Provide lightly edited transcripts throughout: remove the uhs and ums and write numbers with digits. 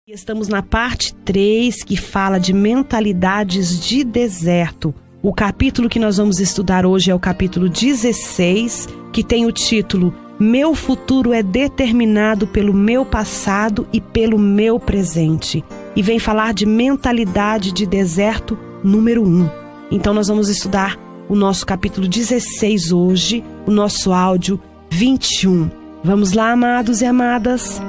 Estamos na parte 3, que fala de mentalidades de deserto. O capítulo que nós vamos estudar hoje é o capítulo 16, que tem o título Meu futuro é determinado pelo meu passado e pelo meu presente. E vem falar de mentalidade de deserto número 1. Então nós vamos estudar o nosso capítulo 16 hoje, o nosso áudio 21. Vamos lá, amados e amadas?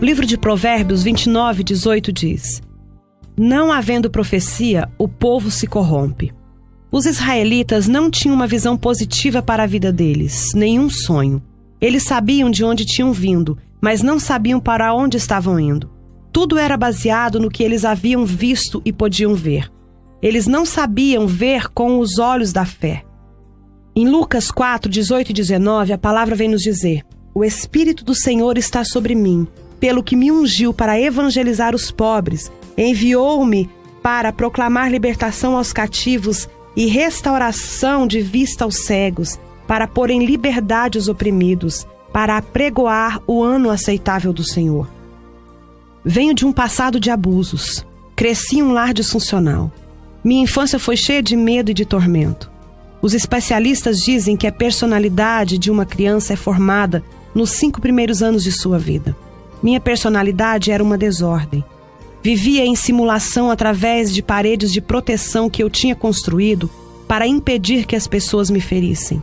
O livro de Provérbios 29:18 diz: Não havendo profecia, o povo se corrompe. Os israelitas não tinham uma visão positiva para a vida deles, nenhum sonho. Eles sabiam de onde tinham vindo, mas não sabiam para onde estavam indo. Tudo era baseado no que eles haviam visto e podiam ver. Eles não sabiam ver com os olhos da fé. Em Lucas 4:18 e 19, a palavra vem nos dizer: O Espírito do Senhor está sobre mim, pelo que me ungiu para evangelizar os pobres, enviou-me para proclamar libertação aos cativos e restauração de vista aos cegos, para pôr em liberdade os oprimidos, para apregoar o ano aceitável do Senhor. Venho de um passado de abusos. Cresci em um lar disfuncional. Minha infância foi cheia de medo e de tormento. Os especialistas dizem que a personalidade de uma criança é formada nos 5 primeiros anos de sua vida. Minha personalidade era uma desordem. Vivia em simulação através de paredes de proteção que eu tinha construído para impedir que as pessoas me ferissem.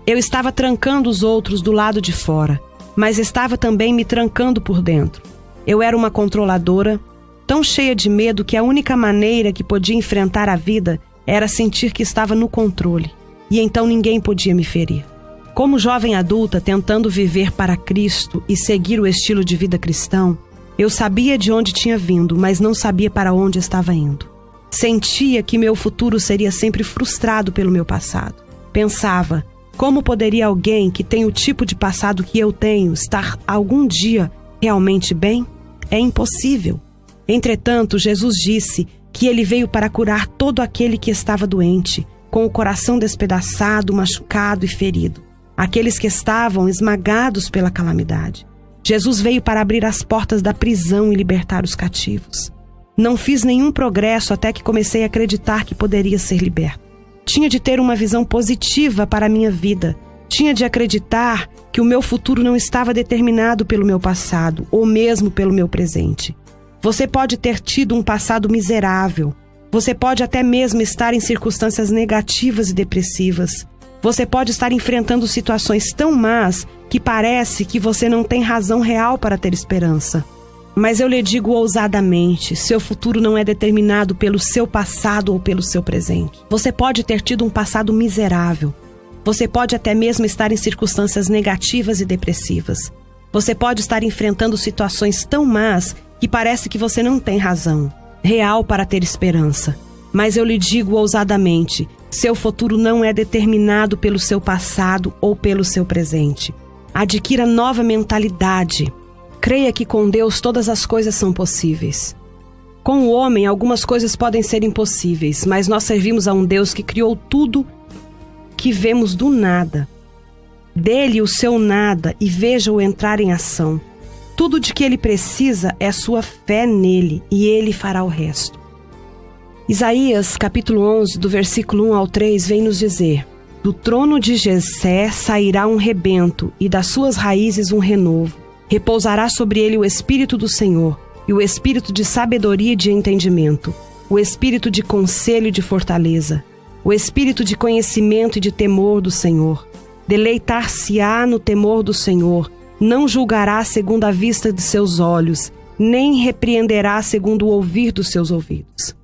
Eu estava trancando os outros do lado de fora, mas estava também me trancando por dentro. Eu era uma controladora, tão cheia de medo que a única maneira que podia enfrentar a vida era sentir que estava no controle, e então ninguém podia me ferir. Como jovem adulta tentando viver para Cristo e seguir o estilo de vida cristão, eu sabia de onde tinha vindo, mas não sabia para onde estava indo. Sentia que meu futuro seria sempre frustrado pelo meu passado. Pensava, como poderia alguém que tem o tipo de passado que eu tenho estar algum dia realmente bem? É impossível. Entretanto, Jesus disse que ele veio para curar todo aquele que estava doente, com o coração despedaçado, machucado e ferido. Aqueles que estavam esmagados pela calamidade. Jesus veio para abrir as portas da prisão e libertar os cativos. Não fiz nenhum progresso até que comecei a acreditar que poderia ser liberto. Tinha de ter uma visão positiva para a minha vida. Tinha de acreditar que o meu futuro não estava determinado pelo meu passado, ou mesmo pelo meu presente. Você pode ter tido um passado miserável. Você pode até mesmo estar em circunstâncias negativas e depressivas. Você pode estar enfrentando situações tão más que parece que você não tem razão real para ter esperança. Mas eu lhe digo ousadamente, seu futuro não é determinado pelo seu passado ou pelo seu presente. Você pode ter tido um passado miserável. Você pode até mesmo estar em circunstâncias negativas e depressivas. Você pode estar enfrentando situações tão más que parece que você não tem razão real para ter esperança. Mas eu lhe digo ousadamente, seu futuro não é determinado pelo seu passado ou pelo seu presente. Adquira nova mentalidade. Creia que com Deus todas as coisas são possíveis. Com o homem, algumas coisas podem ser impossíveis, mas nós servimos a um Deus que criou tudo que vemos do nada. Dê-lhe o seu nada e veja-o entrar em ação. Tudo de que ele precisa é sua fé nele, e ele fará o resto. Isaías, capítulo 11, do versículo 1 ao 3, vem nos dizer: Do trono de Jessé sairá um rebento, e das suas raízes um renovo. Repousará sobre ele o Espírito do Senhor, e o Espírito de sabedoria e de entendimento, o Espírito de conselho e de fortaleza, o Espírito de conhecimento e de temor do Senhor. Deleitar-se-á no temor do Senhor, não julgará segundo a vista de seus olhos, nem repreenderá segundo o ouvir dos seus ouvidos.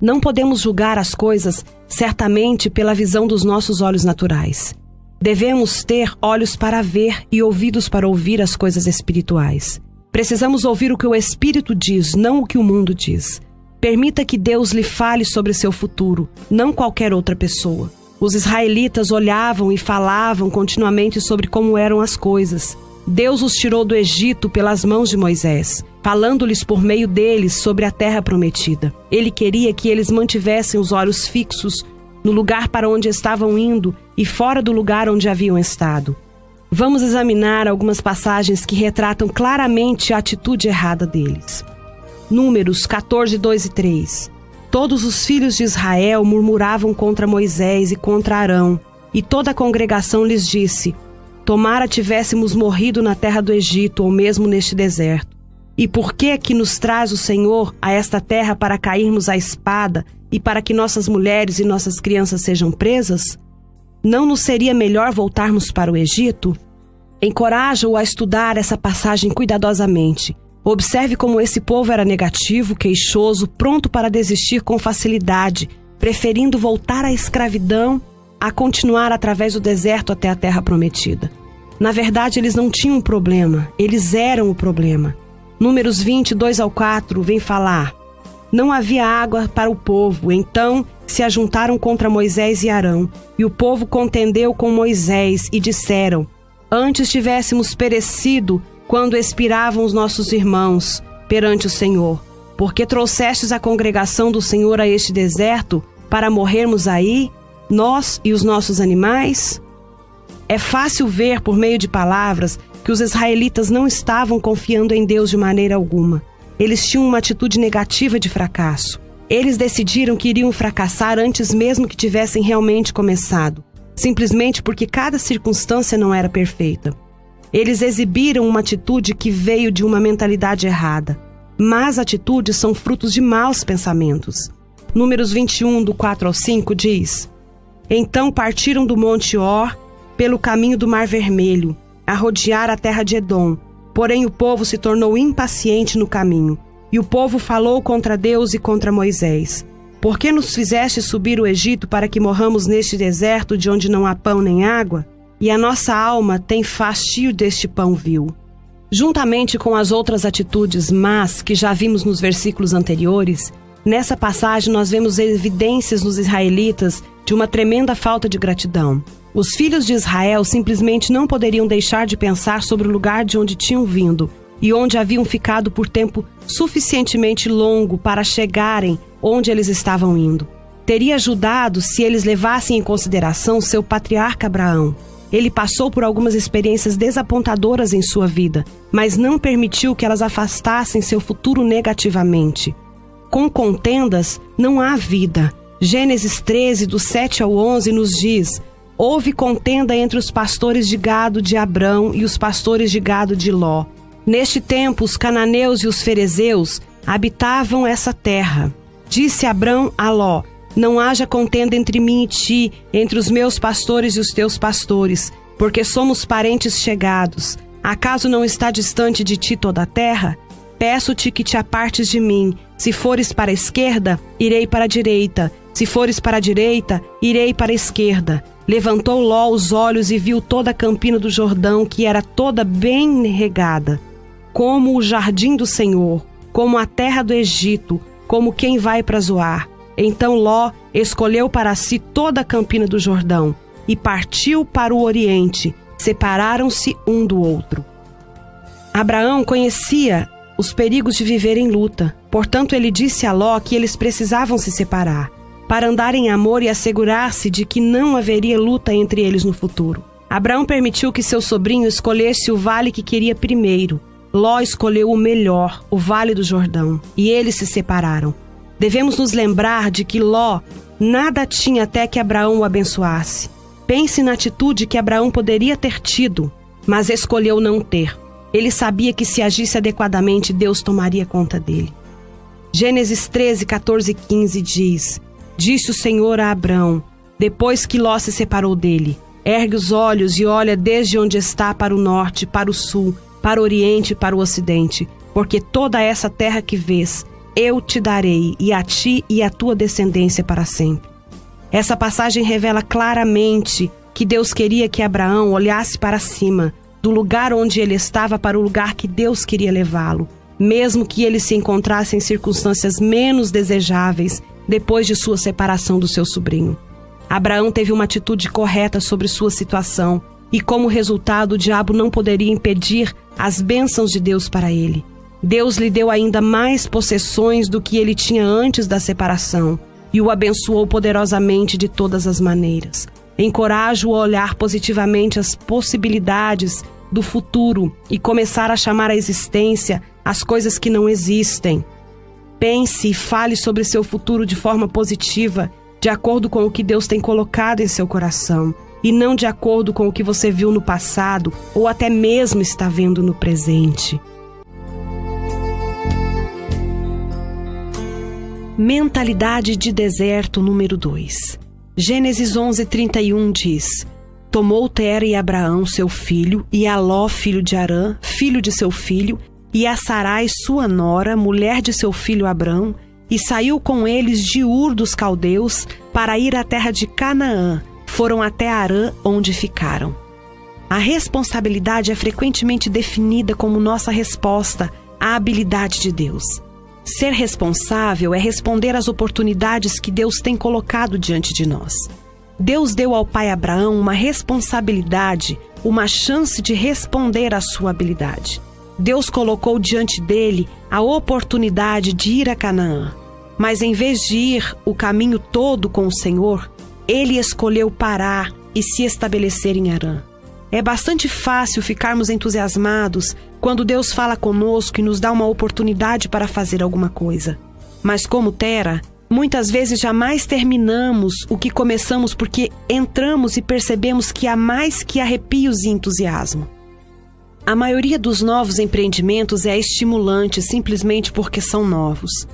Não podemos julgar as coisas certamente pela visão dos nossos olhos naturais. Devemos ter olhos para ver e ouvidos para ouvir as coisas espirituais. Precisamos ouvir o que o Espírito diz, não o que o mundo diz. Permita que Deus lhe fale sobre seu futuro, não qualquer outra pessoa. Os israelitas olhavam e falavam continuamente sobre como eram as coisas. Deus os tirou do Egito pelas mãos de Moisés, falando-lhes por meio deles sobre a terra prometida. Ele queria que eles mantivessem os olhos fixos no lugar para onde estavam indo e fora do lugar onde haviam estado. Vamos examinar algumas passagens que retratam claramente a atitude errada deles. Números 14, 2 e 3. Todos os filhos de Israel murmuravam contra Moisés e contra Arão, e toda a congregação lhes disse: tomara tivéssemos morrido na terra do Egito, ou mesmo neste deserto. E por que que nos traz o Senhor a esta terra para cairmos à espada e para que nossas mulheres e nossas crianças sejam presas? Não nos seria melhor voltarmos para o Egito? Encorajo-o a estudar essa passagem cuidadosamente. Observe como esse povo era negativo, queixoso, pronto para desistir com facilidade, preferindo voltar à escravidão a continuar através do deserto até a terra prometida. Na verdade, eles não tinham um problema, eles eram o problema. Números 20, 2 ao 4, vem falar: não havia água para o povo, então se ajuntaram contra Moisés e Arão, e o povo contendeu com Moisés, e disseram: antes tivéssemos perecido quando expiravam os nossos irmãos perante o Senhor, porque trouxestes a congregação do Senhor a este deserto para morrermos aí, nós e os nossos animais? É fácil ver por meio de palavras que os israelitas não estavam confiando em Deus de maneira alguma. Eles tinham uma atitude negativa de fracasso. Eles decidiram que iriam fracassar antes mesmo que tivessem realmente começado, simplesmente porque cada circunstância não era perfeita. Eles exibiram uma atitude que veio de uma mentalidade errada. Más atitudes são frutos de maus pensamentos. Números 21, do 4 ao 5, diz: então partiram do Monte Or pelo caminho do Mar Vermelho, a rodear a terra de Edom. Porém o povo se tornou impaciente no caminho, e o povo falou contra Deus e contra Moisés: por que nos fizeste subir o Egito para que morramos neste deserto de onde não há pão nem água? E a nossa alma tem fastio deste pão vil. Juntamente com as outras atitudes más que já vimos nos versículos anteriores, nessa passagem nós vemos evidências nos israelitas de uma tremenda falta de gratidão. Os filhos de Israel simplesmente não poderiam deixar de pensar sobre o lugar de onde tinham vindo e onde haviam ficado por tempo suficientemente longo para chegarem onde eles estavam indo. Teria ajudado se eles levassem em consideração seu patriarca Abraão. Ele passou por algumas experiências desapontadoras em sua vida, mas não permitiu que elas afastassem seu futuro negativamente. Com contendas não há vida. Gênesis 13, do 7 ao 11, nos diz: houve contenda entre os pastores de gado de Abrão e os pastores de gado de Ló. Neste tempo, os cananeus e os ferezeus habitavam essa terra. Disse Abrão a Ló: não haja contenda entre mim e ti, entre os meus pastores e os teus pastores, porque somos parentes chegados. Acaso não está distante de ti toda a terra? Peço-te que te apartes de mim. Se fores para a esquerda, irei para a direita. Se fores para a direita, irei para a esquerda. Levantou Ló os olhos e viu toda a campina do Jordão, que era toda bem regada, como o jardim do Senhor, como a terra do Egito, como quem vai para Zoar. Então Ló escolheu para si toda a campina do Jordão e partiu para o oriente. Separaram-se um do outro. Abraão conhecia os perigos de viver em luta. Portanto, ele disse a Ló que eles precisavam se separar, para andar em amor e assegurar-se de que não haveria luta entre eles no futuro. Abraão permitiu que seu sobrinho escolhesse o vale que queria primeiro. Ló escolheu o melhor, o Vale do Jordão, e eles se separaram. Devemos nos lembrar de que Ló nada tinha até que Abraão o abençoasse. Pense na atitude que Abraão poderia ter tido, mas escolheu não ter. Ele sabia que se agisse adequadamente, Deus tomaria conta dele. Gênesis 13, 14 e 15 diz: disse o Senhor a Abrão, depois que Ló se separou dele: ergue os olhos e olha desde onde está para o norte, para o sul, para o oriente e para o ocidente, porque toda essa terra que vês, eu te darei, e a ti e à tua descendência para sempre. Essa passagem revela claramente que Deus queria que Abraão olhasse para cima, do lugar onde ele estava para o lugar que Deus queria levá-lo, mesmo que ele se encontrasse em circunstâncias menos desejáveis depois de sua separação do seu sobrinho. Abraão teve uma atitude correta sobre sua situação e, como resultado, o diabo não poderia impedir as bênçãos de Deus para ele. Deus lhe deu ainda mais possessões do que ele tinha antes da separação, e o abençoou poderosamente de todas as maneiras. Encorajo-o a olhar positivamente as possibilidades do futuro e começar a chamar à existência as coisas que não existem. Pense e fale sobre seu futuro de forma positiva, de acordo com o que Deus tem colocado em seu coração, e não de acordo com o que você viu no passado ou até mesmo está vendo no presente. Mentalidade de deserto número 2. Gênesis 11:31 diz: Tomou Tera e Abraão seu filho, e a Ló filho de Harã, filho de seu filho, e a Sarai sua nora, mulher de seu filho Abrão, e saiu com eles de Ur dos Caldeus para ir à terra de Canaã. Foram até Harã, onde ficaram. A responsabilidade é frequentemente definida como nossa resposta à habilidade de Deus. Ser responsável é responder às oportunidades que Deus tem colocado diante de nós. Deus deu ao pai Abraão uma responsabilidade, uma chance de responder à sua habilidade. Deus colocou diante dele a oportunidade de ir a Canaã. Mas em vez de ir o caminho todo com o Senhor, ele escolheu parar e se estabelecer em Harã. É bastante fácil ficarmos entusiasmados quando Deus fala conosco e nos dá uma oportunidade para fazer alguma coisa. Mas como Tera, muitas vezes jamais terminamos o que começamos porque entramos e percebemos que há mais que arrepios e entusiasmo. A maioria dos novos empreendimentos é estimulante simplesmente porque são novos.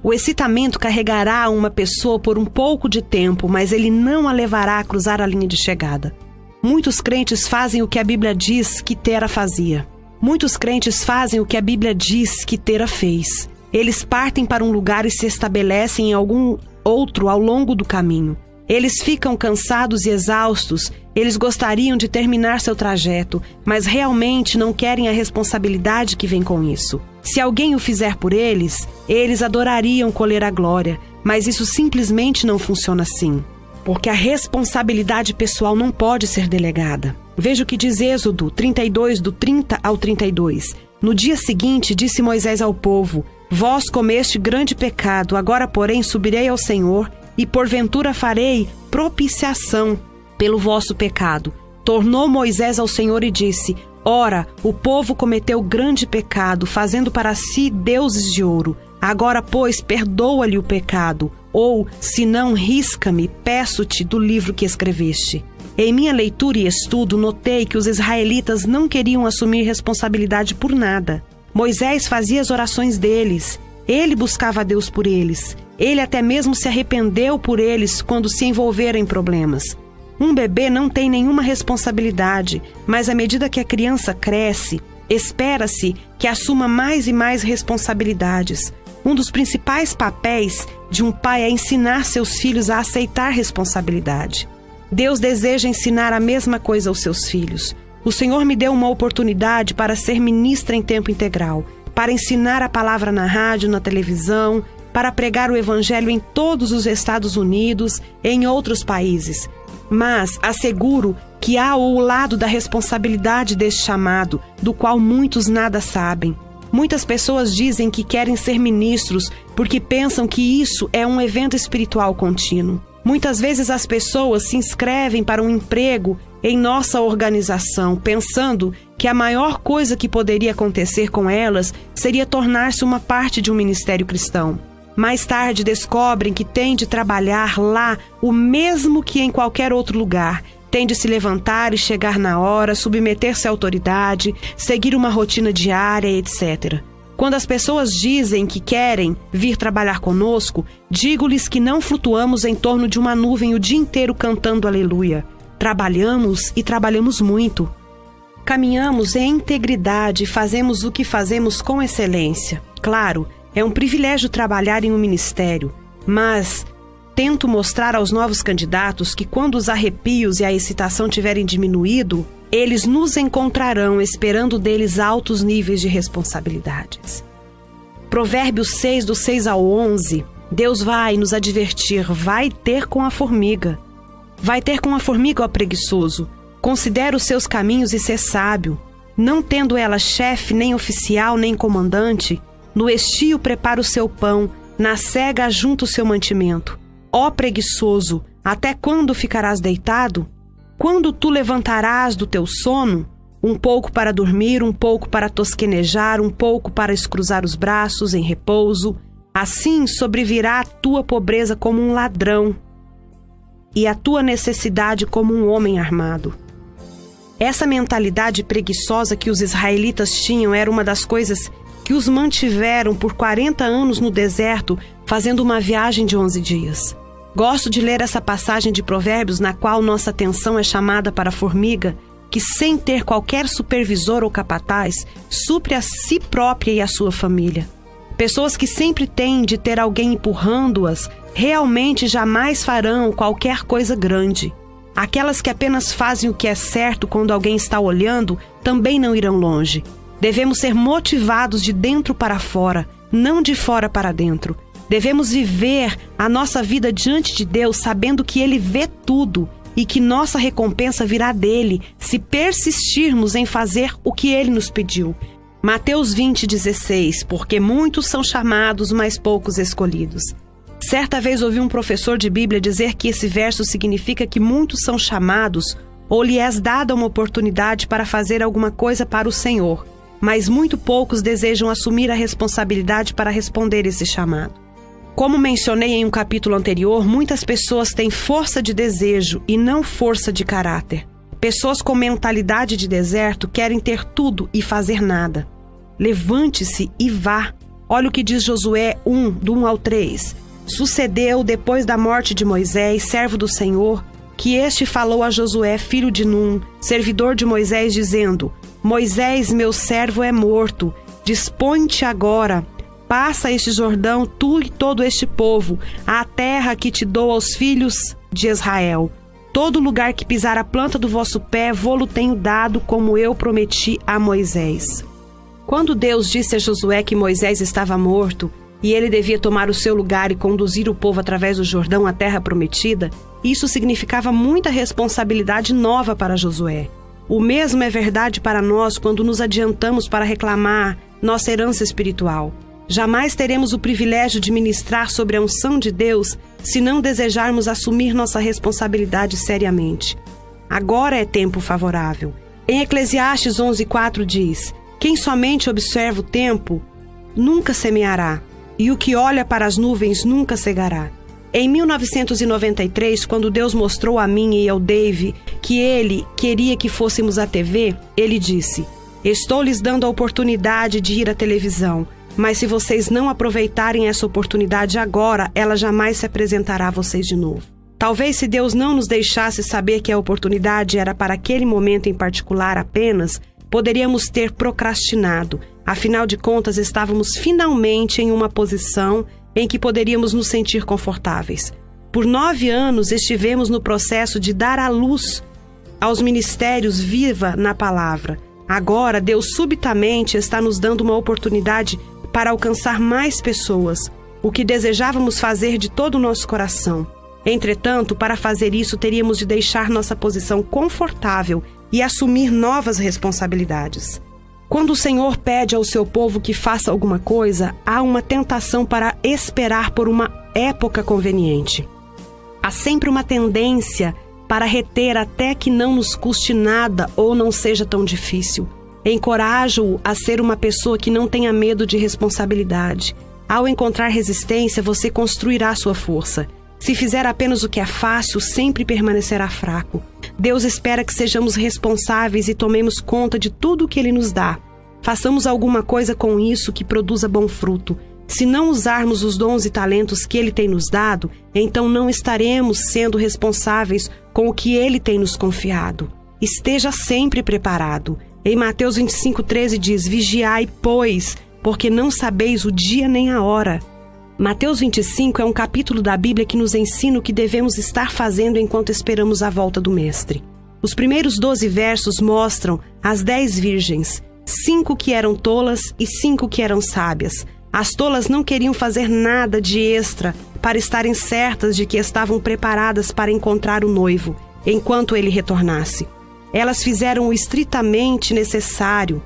O excitamento carregará uma pessoa por um pouco de tempo, mas ele não a levará a cruzar a linha de chegada. Muitos crentes fazem o que a Bíblia diz que Tera fazia. Muitos crentes fazem o que a Bíblia diz que Tera fez. Eles partem para um lugar e se estabelecem em algum outro ao longo do caminho. Eles ficam cansados e exaustos. Eles gostariam de terminar seu trajeto, mas realmente não querem a responsabilidade que vem com isso. Se alguém o fizer por eles, eles adorariam colher a glória, mas isso simplesmente não funciona assim. Porque a responsabilidade pessoal não pode ser delegada. Veja o que diz Êxodo 32, do 30 ao 32. No dia seguinte, disse Moisés ao povo: Vós comeste grande pecado, agora, porém, subirei ao Senhor, e porventura farei propiciação pelo vosso pecado. Tornou Moisés ao Senhor e disse: Ora, o povo cometeu grande pecado, fazendo para si deuses de ouro. Agora, pois, perdoa-lhe o pecado, ou, se não, risca-me, peço-te, do livro que escreveste. Em minha leitura e estudo, notei que os israelitas não queriam assumir responsabilidade por nada. Moisés fazia as orações deles, ele buscava a Deus por eles, ele até mesmo se arrependeu por eles quando se envolveram em problemas. Um bebê não tem nenhuma responsabilidade, mas à medida que a criança cresce, espera-se que assuma mais e mais responsabilidades. Um dos principais papéis de um pai é ensinar seus filhos a aceitar responsabilidade. Deus deseja ensinar a mesma coisa aos seus filhos. O Senhor me deu uma oportunidade para ser ministra em tempo integral, para ensinar a palavra na rádio, na televisão, para pregar o evangelho em todos os Estados Unidos e em outros países. Mas asseguro que há o lado da responsabilidade deste chamado, do qual muitos nada sabem. Muitas pessoas dizem que querem ser ministros porque pensam que isso é um evento espiritual contínuo. Muitas vezes as pessoas se inscrevem para um emprego em nossa organização, pensando que a maior coisa que poderia acontecer com elas seria tornar-se uma parte de um ministério cristão. Mais tarde descobrem que têm de trabalhar lá o mesmo que em qualquer outro lugar. Tem de se levantar e chegar na hora, submeter-se à autoridade, seguir uma rotina diária, etc. Quando as pessoas dizem que querem vir trabalhar conosco, digo-lhes que não flutuamos em torno de uma nuvem o dia inteiro cantando aleluia. Trabalhamos e trabalhamos muito. Caminhamos em integridade e fazemos o que fazemos com excelência. Claro, é um privilégio trabalhar em um ministério, mas tento mostrar aos novos candidatos que quando os arrepios e a excitação tiverem diminuído, eles nos encontrarão esperando deles altos níveis de responsabilidades. Provérbios 6, do 6 ao 11, Deus vai nos advertir: vai ter com a formiga. Vai ter com a formiga, ó preguiçoso. Considera os seus caminhos e sê sábio. Não tendo ela chefe, nem oficial, nem comandante, no estio prepara o seu pão, na cega ajunta o seu mantimento. Ó preguiçoso, até quando ficarás deitado? Quando tu levantarás do teu sono? Um pouco para dormir, um pouco para tosquenejar, um pouco para escruzar os braços em repouso. Assim sobrevirá a tua pobreza como um ladrão e a tua necessidade como um homem armado. Essa mentalidade preguiçosa que os israelitas tinham era uma das coisas que os mantiveram por 40 anos no deserto, fazendo uma viagem de 11 dias. Gosto de ler essa passagem de Provérbios na qual nossa atenção é chamada para a formiga, que sem ter qualquer supervisor ou capataz, supre a si própria e a sua família. Pessoas que sempre têm de ter alguém empurrando-as, realmente jamais farão qualquer coisa grande. Aquelas que apenas fazem o que é certo quando alguém está olhando, também não irão longe. Devemos ser motivados de dentro para fora, não de fora para dentro. Devemos viver a nossa vida diante de Deus sabendo que Ele vê tudo e que nossa recompensa virá dele se persistirmos em fazer o que Ele nos pediu. Mateus 20:16, porque muitos são chamados, mas poucos escolhidos. Certa vez ouvi um professor de Bíblia dizer que esse verso significa que muitos são chamados ou lhe é dada uma oportunidade para fazer alguma coisa para o Senhor, mas muito poucos desejam assumir a responsabilidade para responder esse chamado. Como mencionei em um capítulo anterior, muitas pessoas têm força de desejo e não força de caráter. Pessoas com mentalidade de deserto querem ter tudo e fazer nada. Levante-se e vá. Olha o que diz Josué 1, do 1 ao 3. Sucedeu, depois da morte de Moisés, servo do Senhor, que este falou a Josué, filho de Num, servidor de Moisés, dizendo: Moisés, meu servo, é morto. Dispõe-te agora, passa este Jordão, tu e todo este povo, à terra que te dou aos filhos de Israel. Todo lugar que pisar a planta do vosso pé, vô-lo tenho dado, como eu prometi a Moisés. Quando Deus disse a Josué que Moisés estava morto e ele devia tomar o seu lugar e conduzir o povo através do Jordão à terra prometida, isso significava muita responsabilidade nova para Josué. O mesmo é verdade para nós quando nos adiantamos para reclamar nossa herança espiritual. Jamais teremos o privilégio de ministrar sobre a unção de Deus se não desejarmos assumir nossa responsabilidade seriamente. Agora é tempo favorável. Em Eclesiastes 11:4 diz: quem somente observa o tempo nunca semeará, e o que olha para as nuvens nunca cegará. Em 1993, quando Deus mostrou a mim e ao Dave que Ele queria que fôssemos à TV, Ele disse: estou lhes dando a oportunidade de ir à televisão, mas se vocês não aproveitarem essa oportunidade agora, ela jamais se apresentará a vocês de novo. Talvez se Deus não nos deixasse saber que a oportunidade era para aquele momento em particular apenas, poderíamos ter procrastinado. Afinal de contas, estávamos finalmente em uma posição em que poderíamos nos sentir confortáveis. Por 9 anos estivemos no processo de dar à luz aos ministérios Viva na Palavra. Agora, Deus subitamente está nos dando uma oportunidade para alcançar mais pessoas, o que desejávamos fazer de todo o nosso coração. Entretanto, para fazer isso, teríamos de deixar nossa posição confortável e assumir novas responsabilidades. Quando o Senhor pede ao seu povo que faça alguma coisa, há uma tentação para esperar por uma época conveniente. Há sempre uma tendência para reter até que não nos custe nada ou não seja tão difícil. Encorajo-o a ser uma pessoa que não tenha medo de responsabilidade. Ao encontrar resistência, você construirá sua força. Se fizer apenas o que é fácil, sempre permanecerá fraco. Deus espera que sejamos responsáveis e tomemos conta de tudo o que Ele nos dá. Façamos alguma coisa com isso que produza bom fruto. Se não usarmos os dons e talentos que Ele tem nos dado, então não estaremos sendo responsáveis com o que Ele tem nos confiado. Esteja sempre preparado. Em Mateus 25:13 diz: vigiai, pois, porque não sabeis o dia nem a hora. Mateus 25 é um capítulo da Bíblia que nos ensina o que devemos estar fazendo enquanto esperamos a volta do Mestre. Os primeiros 12 versos mostram as 10 virgens, 5 que eram tolas e 5 que eram sábias. As tolas não queriam fazer nada de extra para estarem certas de que estavam preparadas para encontrar o noivo, enquanto ele retornasse. Elas fizeram o estritamente necessário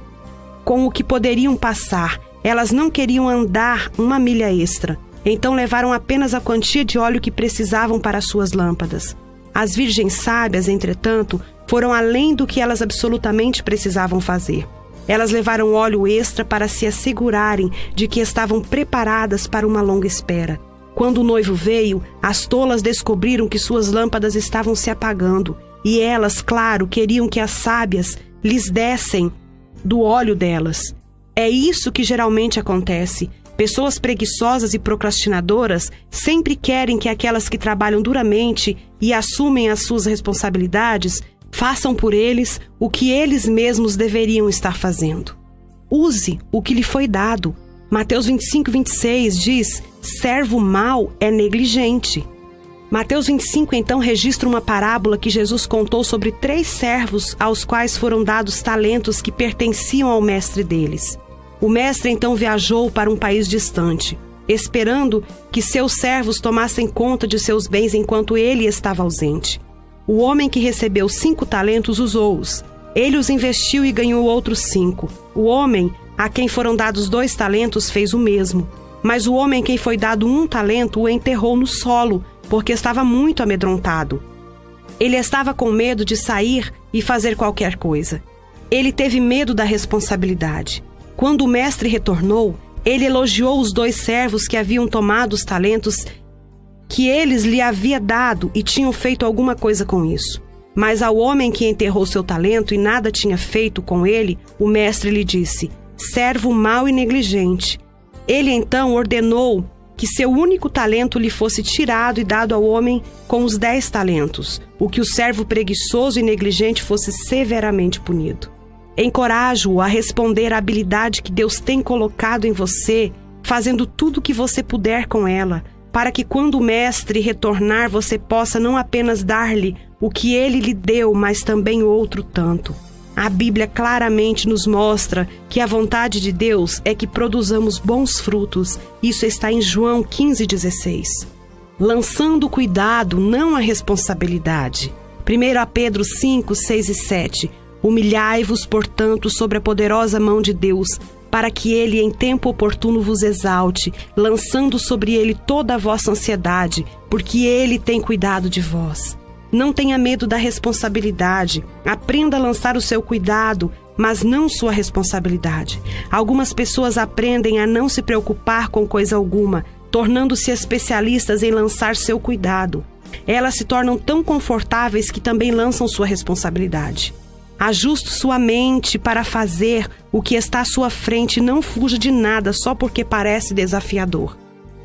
com o que poderiam passar. Elas não queriam andar uma milha extra. Então levaram apenas a quantia de óleo que precisavam para suas lâmpadas. As virgens sábias, entretanto, foram além do que elas absolutamente precisavam fazer. Elas levaram óleo extra para se assegurarem de que estavam preparadas para uma longa espera. Quando o noivo veio, as tolas descobriram que suas lâmpadas estavam se apagando, e elas, claro, queriam que as sábias lhes dessem do óleo delas. É isso que geralmente acontece. Pessoas preguiçosas e procrastinadoras sempre querem que aquelas que trabalham duramente e assumem as suas responsabilidades façam por eles o que eles mesmos deveriam estar fazendo. Use o que lhe foi dado. Mateus 25:26 diz: servo mau é negligente. Mateus 25 então registra uma parábola que Jesus contou sobre 3 servos aos quais foram dados talentos que pertenciam ao mestre deles. O mestre então viajou para um país distante, esperando que seus servos tomassem conta de seus bens enquanto ele estava ausente. O homem que recebeu 5 talentos usou-os. Ele os investiu e ganhou outros 5. O homem a quem foram dados 2 talentos fez o mesmo. Mas o homem a quem foi dado 1 talento o enterrou no solo, porque estava muito amedrontado. Ele estava com medo de sair e fazer qualquer coisa. Ele teve medo da responsabilidade. Quando o mestre retornou, ele elogiou os 2 servos que haviam tomado os talentos que eles lhe haviam dado e tinham feito alguma coisa com isso. Mas ao homem que enterrou seu talento e nada tinha feito com ele, o mestre lhe disse: servo mau e negligente. Ele então ordenou que seu único talento lhe fosse tirado e dado ao homem com os 10 talentos, o que o servo preguiçoso e negligente fosse severamente punido. Encorajo-o a responder à habilidade que Deus tem colocado em você, fazendo tudo o que você puder com ela, para que quando o mestre retornar você possa não apenas dar-lhe o que ele lhe deu, mas também outro tanto. A Bíblia claramente nos mostra que a vontade de Deus é que produzamos bons frutos. Isso está em João 15,16. Lançando cuidado, não a responsabilidade. 1 Pedro 5, 6 e 7. Humilhai-vos, portanto, sobre a poderosa mão de Deus, para que ele em tempo oportuno vos exalte, lançando sobre ele toda a vossa ansiedade, porque ele tem cuidado de vós. Não tenha medo da responsabilidade. Aprenda a lançar o seu cuidado, mas não sua responsabilidade. Algumas pessoas aprendem a não se preocupar com coisa alguma, tornando-se especialistas em lançar seu cuidado. Elas se tornam tão confortáveis que também lançam sua responsabilidade. Ajuste sua mente para fazer o que está à sua frente e não fuja de nada só porque parece desafiador.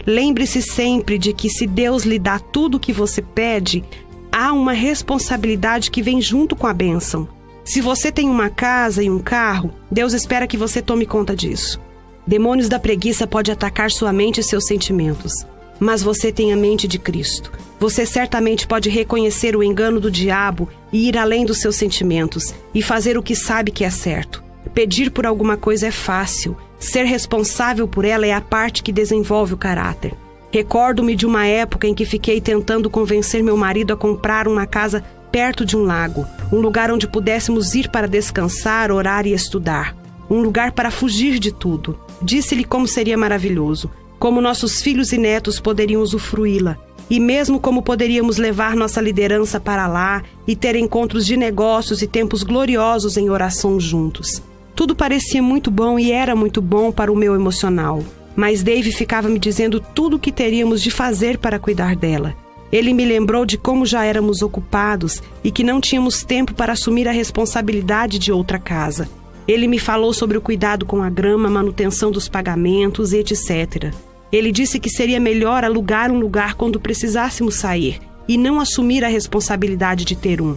Lembre-se sempre de que se Deus lhe dá tudo o que você pede, há uma responsabilidade que vem junto com a bênção. Se você tem uma casa e um carro, Deus espera que você tome conta disso. Demônios da preguiça podem atacar sua mente e seus sentimentos, mas você tem a mente de Cristo. Você certamente pode reconhecer o engano do diabo e ir além dos seus sentimentos e fazer o que sabe que é certo. Pedir por alguma coisa é fácil. Ser responsável por ela é a parte que desenvolve o caráter. Recordo-me de uma época em que fiquei tentando convencer meu marido a comprar uma casa perto de um lago, um lugar onde pudéssemos ir para descansar, orar e estudar. Um lugar para fugir de tudo. Disse-lhe como seria maravilhoso, como nossos filhos e netos poderiam usufruí-la, e mesmo como poderíamos levar nossa liderança para lá e ter encontros de negócios e tempos gloriosos em oração juntos. Tudo parecia muito bom e era muito bom para o meu emocional. Mas Dave ficava me dizendo tudo o que teríamos de fazer para cuidar dela. Ele me lembrou de como já éramos ocupados e que não tínhamos tempo para assumir a responsabilidade de outra casa. Ele me falou sobre o cuidado com a grama, manutenção dos pagamentos, etc. Ele disse que seria melhor alugar um lugar quando precisássemos sair e não assumir a responsabilidade de ter um.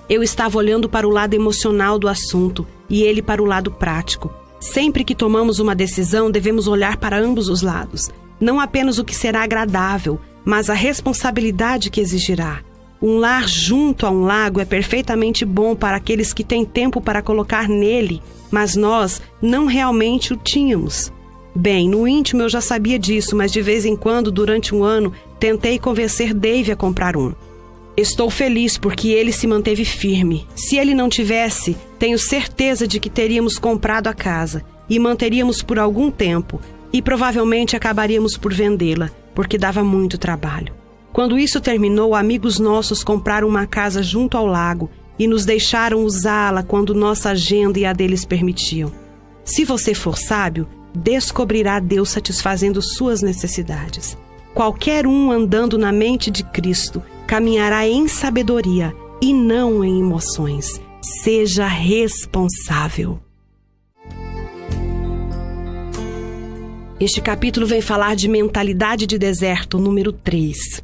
Eu estava olhando para o lado emocional do assunto e ele para o lado prático. Sempre que tomamos uma decisão, devemos olhar para ambos os lados. Não apenas o que será agradável, mas a responsabilidade que exigirá. Um lar junto a um lago é perfeitamente bom para aqueles que têm tempo para colocar nele, mas nós não realmente o tínhamos. Bem, no íntimo eu já sabia disso, mas de vez em quando, durante um ano, tentei convencer Dave a comprar um. Estou feliz porque ele se manteve firme. Se ele não tivesse, tenho certeza de que teríamos comprado a casa e manteríamos por algum tempo. e provavelmente acabaríamos por vendê-la, porque dava muito trabalho. Quando isso terminou, amigos nossos compraram uma casa junto ao lago e nos deixaram usá-la quando nossa agenda e a deles permitiam. Se você for sábio, descobrirá Deus satisfazendo suas necessidades. Qualquer um andando na mente de Cristo caminhará em sabedoria e não em emoções. Seja responsável. Este capítulo vem falar de mentalidade de deserto, número 3.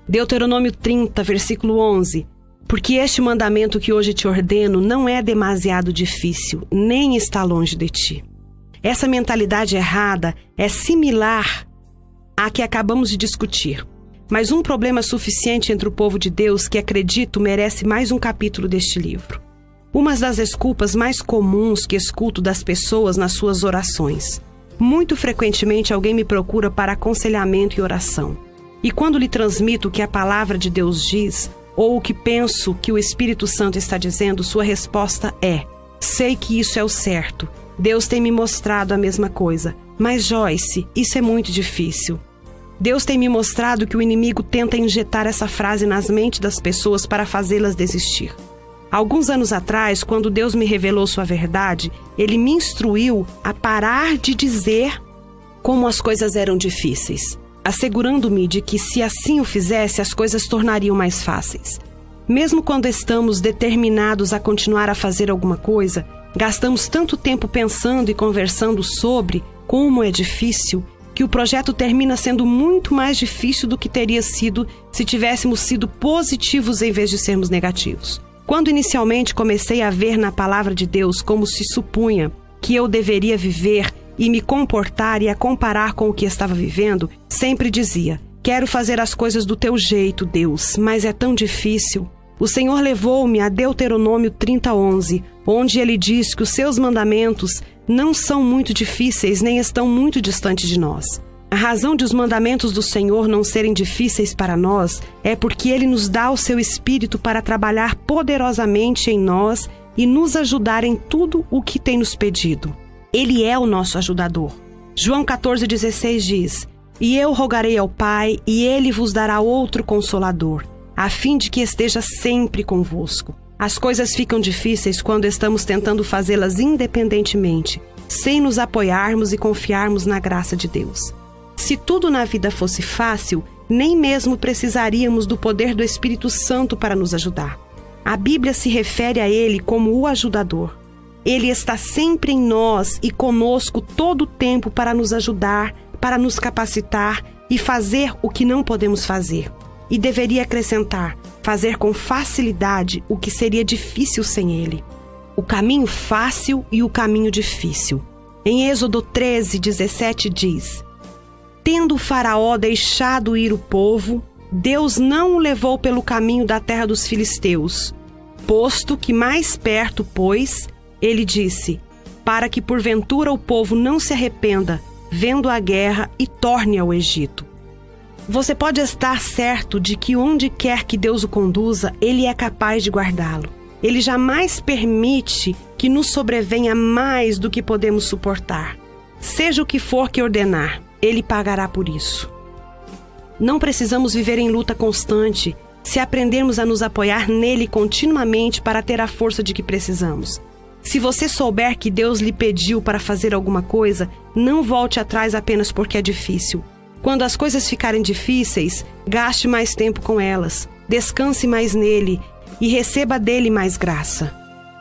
Deuteronômio 30, versículo 11. Porque este mandamento que hoje te ordeno não é demasiado difícil, nem está longe de ti. Essa mentalidade errada é similar à que acabamos de discutir. Mas um problema suficiente entre o povo de Deus que, acredito, merece mais um capítulo deste livro. Uma das desculpas mais comuns que escuto das pessoas nas suas orações. Muito frequentemente alguém me procura para aconselhamento e oração. E quando lhe transmito o que a palavra de Deus diz, ou o que penso que o Espírito Santo está dizendo, sua resposta é: sei que isso é o certo. Deus tem me mostrado a mesma coisa. Mas Joyce, isso é muito difícil. Deus tem me mostrado que o inimigo tenta injetar essa frase nas mentes das pessoas para fazê-las desistir. Alguns anos atrás, quando Deus me revelou sua verdade, Ele me instruiu a parar de dizer como as coisas eram difíceis, assegurando-me de que, se assim o fizesse, as coisas tornariam mais fáceis. Mesmo quando estamos determinados a continuar a fazer alguma coisa, gastamos tanto tempo pensando e conversando sobre como é difícil, que o projeto termina sendo muito mais difícil do que teria sido se tivéssemos sido positivos em vez de sermos negativos. Quando inicialmente comecei a ver na palavra de Deus como se supunha que eu deveria viver e me comportar e a comparar com o que estava vivendo, sempre dizia: quero fazer as coisas do teu jeito, Deus, mas é tão difícil. O Senhor levou-me a Deuteronômio 30:11, onde Ele diz que os seus mandamentos não são muito difíceis nem estão muito distantes de nós. A razão de os mandamentos do Senhor não serem difíceis para nós é porque Ele nos dá o seu Espírito para trabalhar poderosamente em nós e nos ajudar em tudo o que tem nos pedido. Ele é o nosso ajudador. João 14,16 diz: e eu rogarei ao Pai, e Ele vos dará outro Consolador, a fim de que esteja sempre convosco. As coisas ficam difíceis quando estamos tentando fazê-las independentemente, sem nos apoiarmos e confiarmos na graça de Deus. Se tudo na vida fosse fácil, nem mesmo precisaríamos do poder do Espírito Santo para nos ajudar. A Bíblia se refere a Ele como o ajudador. Ele está sempre em nós e conosco todo o tempo para nos ajudar, para nos capacitar e fazer o que não podemos fazer. E deveria acrescentar, fazer com facilidade o que seria difícil sem Ele. O caminho fácil e o caminho difícil. Em Êxodo 13:17 diz: tendo o Faraó deixado ir o povo, Deus não o levou pelo caminho da terra dos filisteus, posto que mais perto, pois, ele disse: para que porventura o povo não se arrependa, vendo a guerra, e torne ao Egito. Você pode estar certo de que onde quer que Deus o conduza, Ele é capaz de guardá-lo. Ele jamais permite que nos sobrevenha mais do que podemos suportar. Seja o que for que ordenar, Ele pagará por isso. Não precisamos viver em luta constante se aprendermos a nos apoiar nele continuamente para ter a força de que precisamos. Se você souber que Deus lhe pediu para fazer alguma coisa, não volte atrás apenas porque é difícil. Quando as coisas ficarem difíceis, gaste mais tempo com elas, descanse mais nele e receba dele mais graça.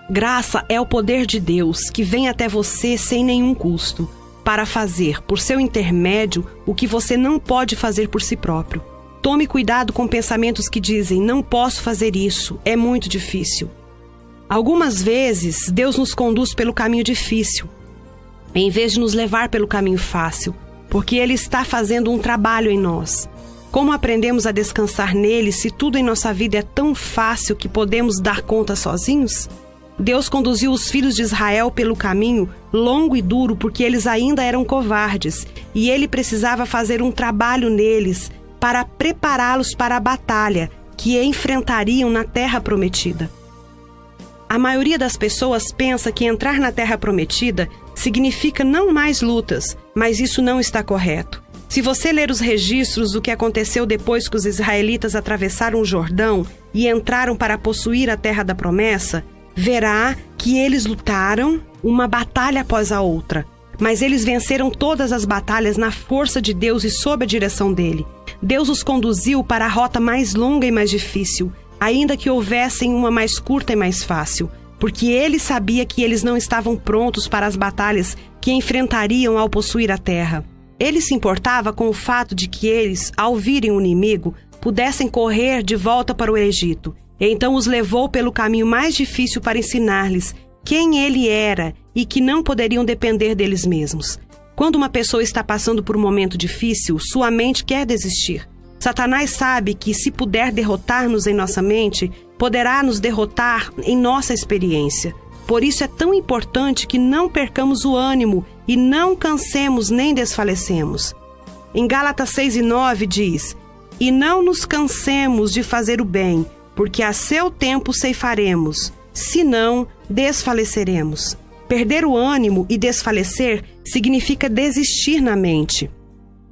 Graça é o poder de Deus que vem até você sem nenhum custo, para fazer, por seu intermédio, o que você não pode fazer por si próprio. Tome cuidado com pensamentos que dizem: não posso fazer isso, é muito difícil. Algumas vezes, Deus nos conduz pelo caminho difícil, em vez de nos levar pelo caminho fácil, porque Ele está fazendo um trabalho em nós. Como aprendemos a descansar nele se tudo em nossa vida é tão fácil que podemos dar conta sozinhos? Deus conduziu os filhos de Israel pelo caminho longo e duro porque eles ainda eram covardes, e Ele precisava fazer um trabalho neles para prepará-los para a batalha que enfrentariam na terra prometida. A maioria das pessoas pensa que entrar na Terra Prometida significa não mais lutas, mas isso não está correto. Se você ler os registros do que aconteceu depois que os israelitas atravessaram o Jordão e entraram para possuir a Terra da Promessa, verá que eles lutaram uma batalha após a outra. Mas eles venceram todas as batalhas na força de Deus e sob a direção dele. Deus os conduziu para a rota mais longa e mais difícil, ainda que houvessem uma mais curta e mais fácil, porque ele sabia que eles não estavam prontos para as batalhas que enfrentariam ao possuir a terra. Ele se importava com o fato de que eles, ao virem o inimigo, pudessem correr de volta para o Egito. Então os levou pelo caminho mais difícil para ensinar-lhes quem ele era e que não poderiam depender deles mesmos. Quando uma pessoa está passando por um momento difícil, sua mente quer desistir. Satanás sabe que, se puder derrotar-nos em nossa mente, poderá nos derrotar em nossa experiência. Por isso é tão importante que não percamos o ânimo e não cansemos nem desfalecemos. Em Gálatas 6:9 diz: "E não nos cansemos de fazer o bem, porque a seu tempo ceifaremos, senão desfaleceremos." Perder o ânimo e desfalecer significa desistir na mente.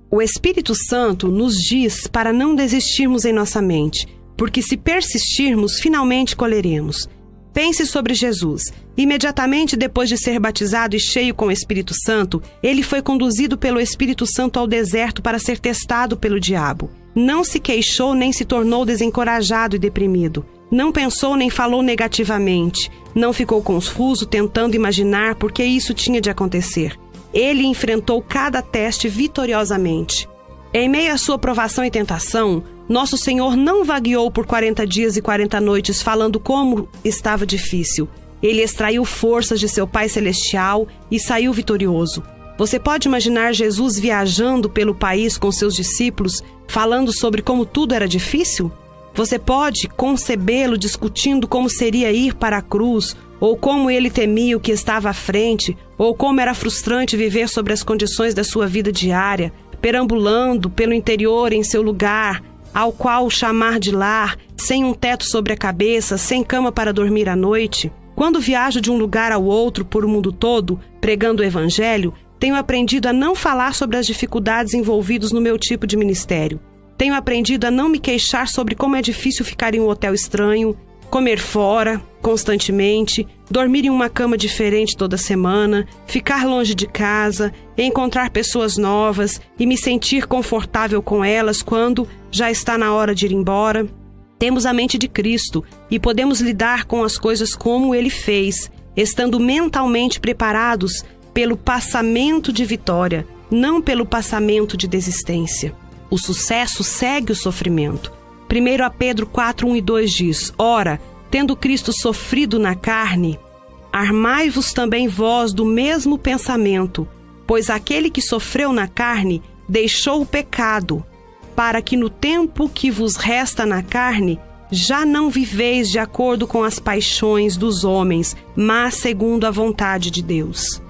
O Espírito Santo nos diz para não desistirmos em nossa mente, porque se persistirmos, finalmente colheremos. Pense sobre Jesus. Imediatamente depois de ser batizado e cheio com o Espírito Santo, ele foi conduzido pelo Espírito Santo ao deserto para ser testado pelo diabo. Não se queixou nem se tornou desencorajado e deprimido. Não pensou nem falou negativamente. Não ficou confuso tentando imaginar por que isso tinha de acontecer. Ele enfrentou cada teste vitoriosamente. Em meio à sua provação e tentação, nosso Senhor não vagueou por 40 dias e 40 noites falando como estava difícil. Ele extraiu forças de seu Pai Celestial e saiu vitorioso. Você pode imaginar Jesus viajando pelo país com seus discípulos, falando sobre como tudo era difícil? Você pode concebê-lo discutindo como seria ir para a cruz, ou como ele temia o que estava à frente, ou como era frustrante viver sobre as condições da sua vida diária, perambulando pelo interior em seu lugar, ao qual chamar de lar, sem um teto sobre a cabeça, sem cama para dormir à noite. Quando viajo de um lugar ao outro por o mundo todo, pregando o Evangelho, tenho aprendido a não falar sobre as dificuldades envolvidas no meu tipo de ministério. Tenho aprendido a não me queixar sobre como é difícil ficar em um hotel estranho, comer fora constantemente, dormir em uma cama diferente toda semana, ficar longe de casa, encontrar pessoas novas e me sentir confortável com elas quando já está na hora de ir embora. Temos a mente de Cristo e podemos lidar com as coisas como Ele fez, estando mentalmente preparados pelo passamento de vitória, não pelo passamento de desistência. O sucesso segue o sofrimento. 1 Pedro 4:1 e 2 diz: "Ora, tendo Cristo sofrido na carne, armai-vos também vós do mesmo pensamento, pois aquele que sofreu na carne deixou o pecado, para que no tempo que vos resta na carne, já não viveis de acordo com as paixões dos homens, mas segundo a vontade de Deus."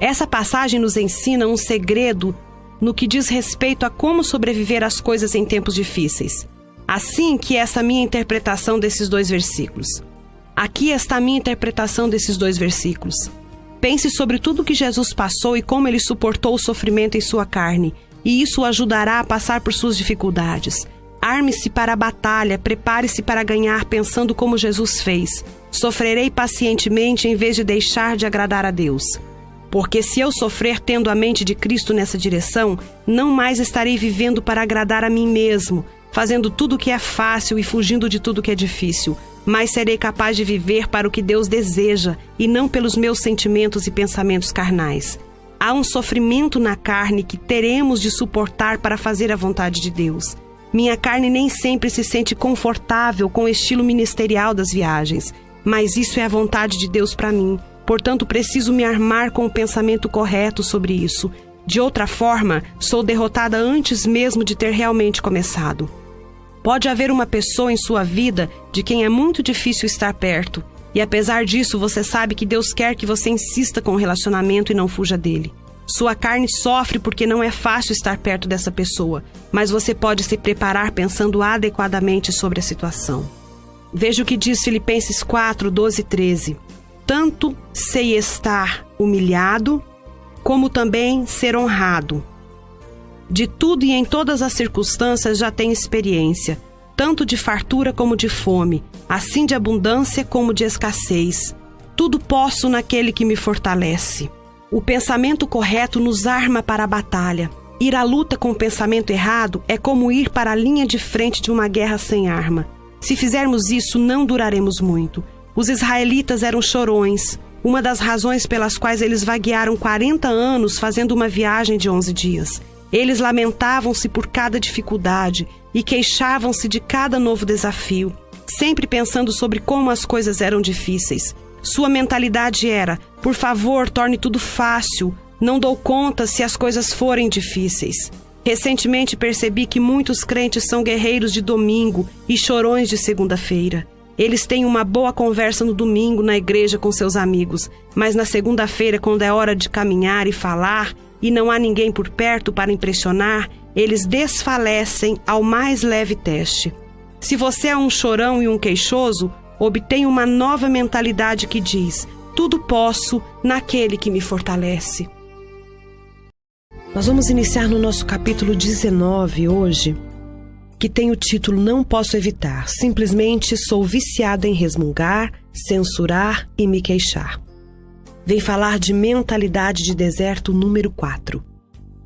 Essa passagem nos ensina um segredo no que diz respeito a como sobreviver às coisas em tempos difíceis. Assim que essa minha interpretação desses 2 versículos. Aqui está a minha interpretação desses 2 versículos. Pense sobre tudo que Jesus passou e como ele suportou o sofrimento em sua carne, e isso o ajudará a passar por suas dificuldades. Arme-se para a batalha, prepare-se para ganhar pensando como Jesus fez. Sofrerei pacientemente em vez de deixar de agradar a Deus. Porque se eu sofrer tendo a mente de Cristo nessa direção, não mais estarei vivendo para agradar a mim mesmo, fazendo tudo o que é fácil e fugindo de tudo que é difícil, mas serei capaz de viver para o que Deus deseja e não pelos meus sentimentos e pensamentos carnais. Há um sofrimento na carne que teremos de suportar para fazer a vontade de Deus. Minha carne nem sempre se sente confortável com o estilo ministerial das viagens, mas isso é a vontade de Deus para mim. Portanto, preciso me armar com o pensamento correto sobre isso. De outra forma, sou derrotada antes mesmo de ter realmente começado. Pode haver uma pessoa em sua vida de quem é muito difícil estar perto, e apesar disso você sabe que Deus quer que você insista com o relacionamento e não fuja dele. Sua carne sofre porque não é fácil estar perto dessa pessoa, mas você pode se preparar pensando adequadamente sobre a situação. Veja o que diz Filipenses 4, 12 e 13. Tanto sei estar humilhado, como também ser honrado. De tudo e em todas as circunstâncias já tenho experiência, tanto de fartura como de fome, assim de abundância como de escassez. Tudo posso naquele que me fortalece. O pensamento correto nos arma para a batalha. Ir à luta com o pensamento errado é como ir para a linha de frente de uma guerra sem arma. Se fizermos isso, não duraremos muito. Os israelitas eram chorões, uma das razões pelas quais eles vaguearam 40 anos fazendo uma viagem de 11 dias. Eles lamentavam-se por cada dificuldade e queixavam-se de cada novo desafio, sempre pensando sobre como as coisas eram difíceis. Sua mentalidade era: por favor, torne tudo fácil, não dou conta se as coisas forem difíceis. Recentemente percebi que muitos crentes são guerreiros de domingo e chorões de segunda-feira. Eles têm uma boa conversa no domingo na igreja com seus amigos, mas na segunda-feira, quando é hora de caminhar e falar, e não há ninguém por perto para impressionar, eles desfalecem ao mais leve teste. Se você é um chorão e um queixoso, obtenha uma nova mentalidade que diz: tudo posso naquele que me fortalece. Nós vamos iniciar no nosso capítulo 19 hoje, que tem o título Não Posso Evitar. Simplesmente sou viciado em resmungar, censurar e me queixar. Vem falar de mentalidade de deserto número 4.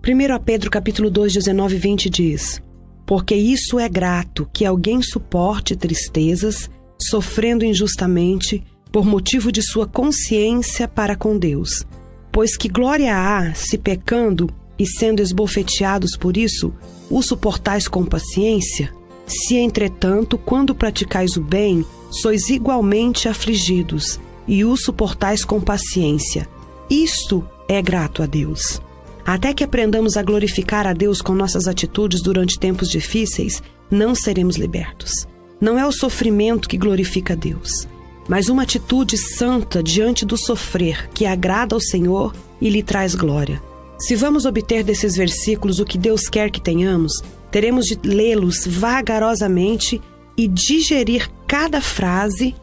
1 Pedro capítulo 2, 19 e 20 diz: porque isso é grato que alguém suporte tristezas, sofrendo injustamente, por motivo de sua consciência para com Deus. Pois que glória há se pecando e sendo esbofeteados por isso, o suportais com paciência? Se, entretanto, quando praticais o bem, sois igualmente afligidos, e o suportais com paciência. Isto é grato a Deus. Até que aprendamos a glorificar a Deus com nossas atitudes durante tempos difíceis, não seremos libertos. Não é o sofrimento que glorifica a Deus, mas uma atitude santa diante do sofrer que agrada ao Senhor e lhe traz glória. Se vamos obter desses versículos o que Deus quer que tenhamos, teremos de lê-los vagarosamente e digerir cada frase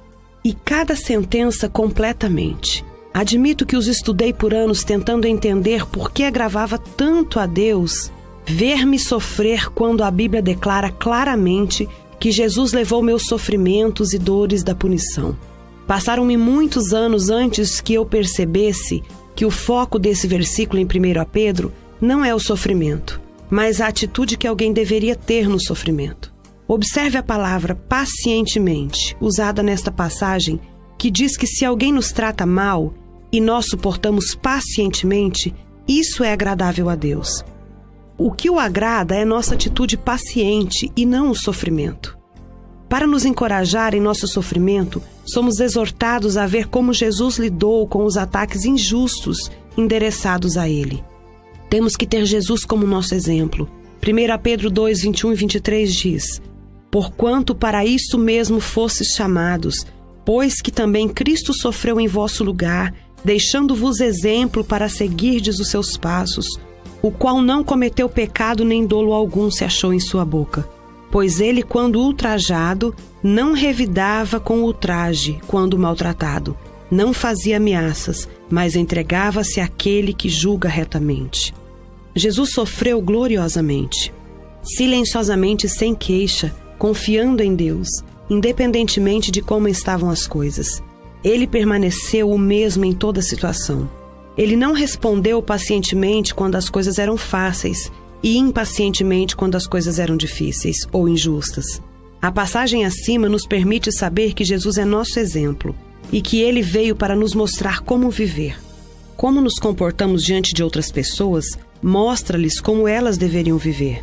e cada sentença completamente. Admito que os estudei por anos tentando entender por que agravava tanto a Deus ver-me sofrer quando a Bíblia declara claramente que Jesus levou meus sofrimentos e dores da punição. Passaram-me muitos anos antes que eu percebesse que o foco desse versículo em 1 Pedro não é o sofrimento, mas a atitude que alguém deveria ter no sofrimento. Observe a palavra pacientemente, usada nesta passagem, que diz que se alguém nos trata mal e nós suportamos pacientemente, isso é agradável a Deus. O que o agrada é nossa atitude paciente e não o sofrimento. Para nos encorajar em nosso sofrimento, somos exortados a ver como Jesus lidou com os ataques injustos endereçados a Ele. Temos que ter Jesus como nosso exemplo. 1 Pedro 2, 21 e 23 diz: porquanto para isso mesmo fostes chamados, pois que também Cristo sofreu em vosso lugar, deixando-vos exemplo para seguirdes os seus passos, o qual não cometeu pecado nem dolo algum se achou em sua boca. Pois ele, quando ultrajado, não revidava com ultraje quando maltratado, não fazia ameaças, mas entregava-se àquele que julga retamente. Jesus sofreu gloriosamente, silenciosamente, sem queixa, confiando em Deus, independentemente de como estavam as coisas. Ele permaneceu o mesmo em toda situação. Ele não respondeu pacientemente quando as coisas eram fáceis e impacientemente quando as coisas eram difíceis ou injustas. A passagem acima nos permite saber que Jesus é nosso exemplo e que Ele veio para nos mostrar como viver. Como nos comportamos diante de outras pessoas, mostra-lhes como elas deveriam viver.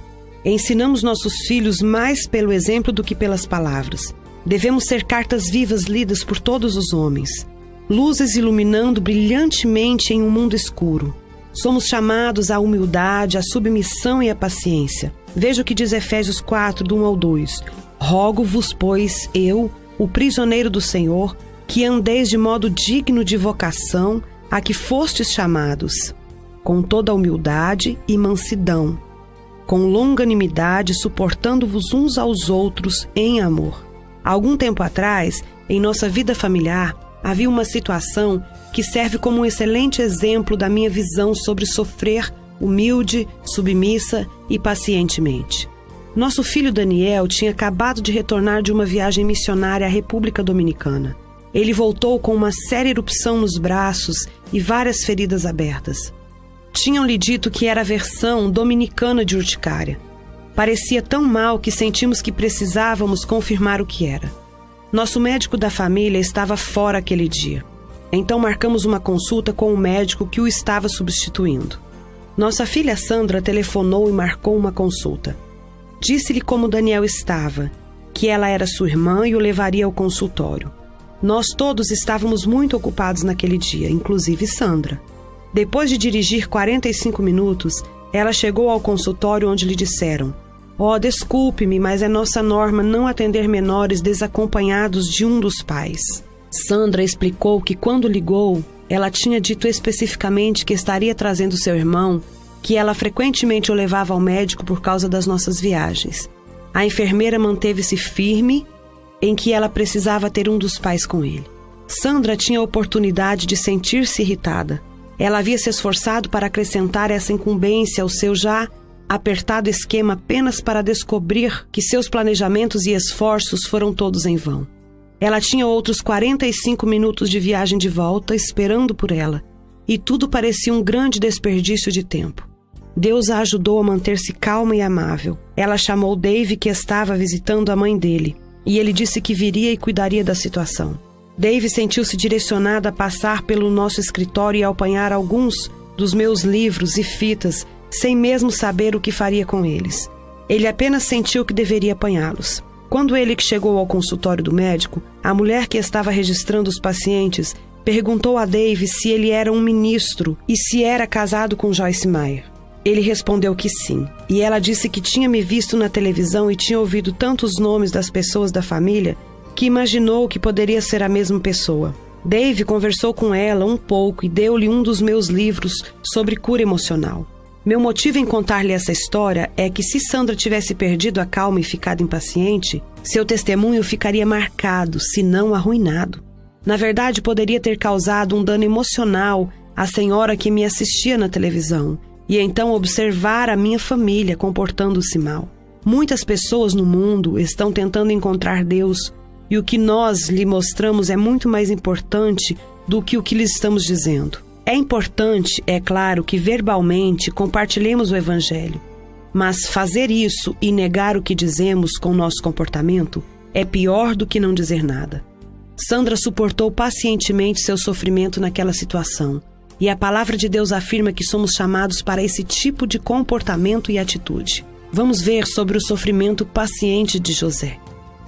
Ensinamos nossos filhos mais pelo exemplo do que pelas palavras. Devemos ser cartas vivas lidas por todos os homens, luzes iluminando brilhantemente em um mundo escuro. Somos chamados à humildade, à submissão e à paciência. Veja o que diz Efésios 4, do 1 ao 2. Rogo-vos, pois, eu, o prisioneiro do Senhor, que andeis de modo digno de vocação a que fostes chamados, com toda humildade e mansidão, com longanimidade, suportando-vos uns aos outros em amor, Algum tempo atrás, em nossa vida familiar, havia uma situação que serve como um excelente exemplo da minha visão sobre sofrer humilde, submissa e pacientemente. Nosso filho Daniel tinha acabado de retornar de uma viagem missionária à República Dominicana. Ele voltou com uma séria erupção nos braços e várias feridas abertas. Tinham-lhe dito que era a versão dominicana de urticária. Parecia tão mal que sentimos que precisávamos confirmar o que era. Nosso médico da família estava fora aquele dia. Então marcamos uma consulta com o médico que o estava substituindo. Nossa filha Sandra telefonou e marcou uma consulta. Disse-lhe como Daniel estava, que ela era sua irmã e o levaria ao consultório. Nós todos estávamos muito ocupados naquele dia, inclusive Sandra. Depois de dirigir 45 minutos, ela chegou ao consultório onde lhe disseram: "Oh, desculpe-me, mas é nossa norma não atender menores desacompanhados de um dos pais." Sandra explicou que quando ligou, ela tinha dito especificamente que estaria trazendo seu irmão, que ela frequentemente o levava ao médico por causa das nossas viagens. A enfermeira manteve-se firme em que ela precisava ter um dos pais com ele. Sandra tinha a oportunidade de sentir-se irritada. Ela havia se esforçado para acrescentar essa incumbência ao seu já apertado esquema apenas para descobrir que seus planejamentos e esforços foram todos em vão. Ela tinha outros 45 minutos de viagem de volta esperando por ela, e tudo parecia um grande desperdício de tempo. Deus a ajudou a manter-se calma e amável. Ela chamou Dave, que estava visitando a mãe dele, e ele disse que viria e cuidaria da situação. Dave sentiu-se direcionado a passar pelo nosso escritório e a apanhar alguns dos meus livros e fitas, sem mesmo saber o que faria com eles. Ele apenas sentiu que deveria apanhá-los. Quando ele chegou ao consultório do médico, a mulher que estava registrando os pacientes perguntou a Dave se ele era um ministro e se era casado com Joyce Meyer. Ele respondeu que sim, e ela disse que tinha me visto na televisão e tinha ouvido tantos nomes das pessoas da família que imaginou que poderia ser a mesma pessoa. Dave conversou com ela um pouco e deu-lhe um dos meus livros sobre cura emocional. Meu motivo em contar-lhe essa história é que se Sandra tivesse perdido a calma e ficado impaciente, seu testemunho ficaria marcado, se não arruinado. Na verdade, poderia ter causado um dano emocional à senhora que me assistia na televisão, e então observar a minha família comportando-se mal. Muitas pessoas no mundo estão tentando encontrar Deus, e o que nós lhe mostramos é muito mais importante do que o que lhes estamos dizendo. É importante, é claro, que verbalmente compartilhemos o Evangelho, mas fazer isso e negar o que dizemos com nosso comportamento é pior do que não dizer nada. Sandra suportou pacientemente seu sofrimento naquela situação, e a palavra de Deus afirma que somos chamados para esse tipo de comportamento e atitude. Vamos ver sobre o sofrimento paciente de José.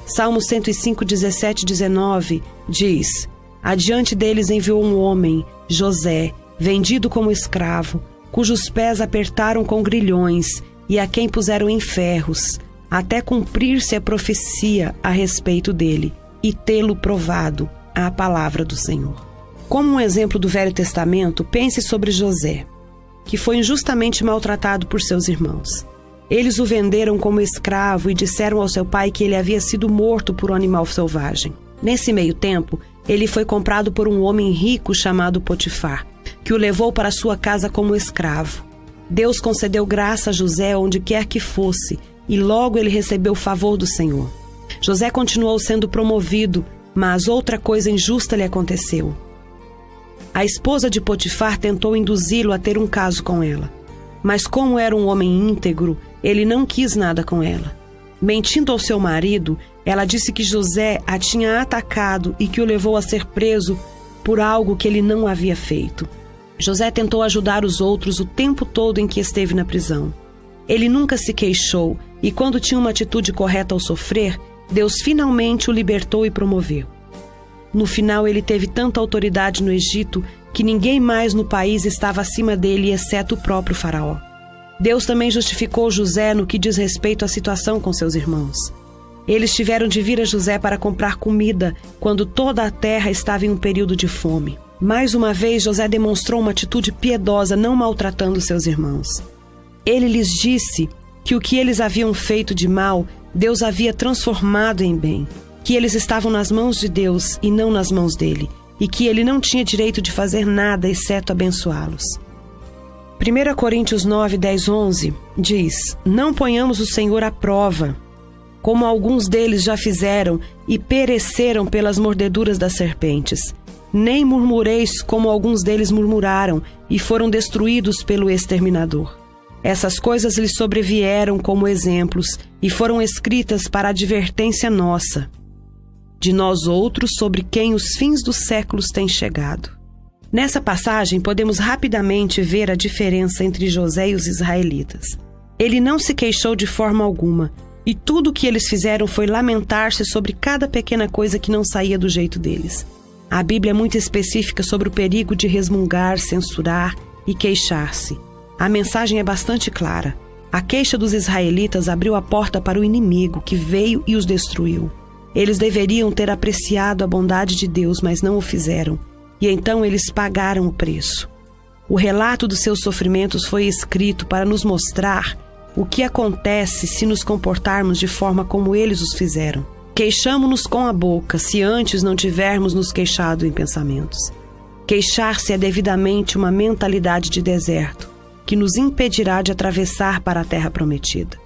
Salmo 105, 17 e 19 diz: "Adiante deles enviou um homem, José, vendido como escravo, cujos pés apertaram com grilhões e a quem puseram em ferros, até cumprir-se a profecia a respeito dele e tê-lo provado a palavra do Senhor." Como um exemplo do Velho Testamento, pense sobre José, que foi injustamente maltratado por seus irmãos. Eles o venderam como escravo e disseram ao seu pai que ele havia sido morto por um animal selvagem. Nesse meio tempo, ele foi comprado por um homem rico chamado Potifar, que o levou para sua casa como escravo. Deus concedeu graça a José onde quer que fosse, e logo ele recebeu o favor do Senhor. José continuou sendo promovido, mas outra coisa injusta lhe aconteceu. A esposa de Potifar tentou induzi-lo a ter um caso com ela, mas como era um homem íntegro, ele não quis nada com ela. Mentindo ao seu marido, ela disse que José a tinha atacado e que o levou a ser preso por algo que ele não havia feito. José tentou ajudar os outros o tempo todo em que esteve na prisão. Ele nunca se queixou e, quando tinha uma atitude correta ao sofrer, Deus finalmente o libertou e promoveu. No final, ele teve tanta autoridade no Egito que ninguém mais no país estava acima dele, exceto o próprio faraó. Deus também justificou José no que diz respeito à situação com seus irmãos. Eles tiveram de vir a José para comprar comida quando toda a terra estava em um período de fome. Mais uma vez, José demonstrou uma atitude piedosa, não maltratando seus irmãos. Ele lhes disse que o que eles haviam feito de mal, Deus havia transformado em bem. que eles estavam nas mãos de Deus e não nas mãos dele, e que ele não tinha direito de fazer nada exceto abençoá-los. 1 Coríntios 9, 10, 11 diz: Não ponhamos o Senhor à prova, como alguns deles já fizeram e pereceram pelas mordeduras das serpentes. Nem murmureis como alguns deles murmuraram e foram destruídos pelo exterminador. Essas coisas lhes sobrevieram como exemplos e foram escritas para advertência nossa, de nós outros sobre quem os fins dos séculos têm chegado. Nessa passagem, podemos rapidamente ver a diferença entre José e os israelitas. Ele não se queixou de forma alguma, e tudo o que eles fizeram foi lamentar-se sobre cada pequena coisa que não saía do jeito deles. A Bíblia é muito específica sobre o perigo de resmungar, censurar e queixar-se. A mensagem é bastante clara. A queixa dos israelitas abriu a porta para o inimigo, que veio e os destruiu. Eles deveriam ter apreciado a bondade de Deus, mas não o fizeram. E então eles pagaram o preço. O relato dos seus sofrimentos foi escrito para nos mostrar o que acontece se nos comportarmos de forma como eles os fizeram. Queixamo-nos com a boca, se antes não tivermos nos queixado em pensamentos. Queixar-se é devidamente uma mentalidade de deserto, que nos impedirá de atravessar para a terra prometida.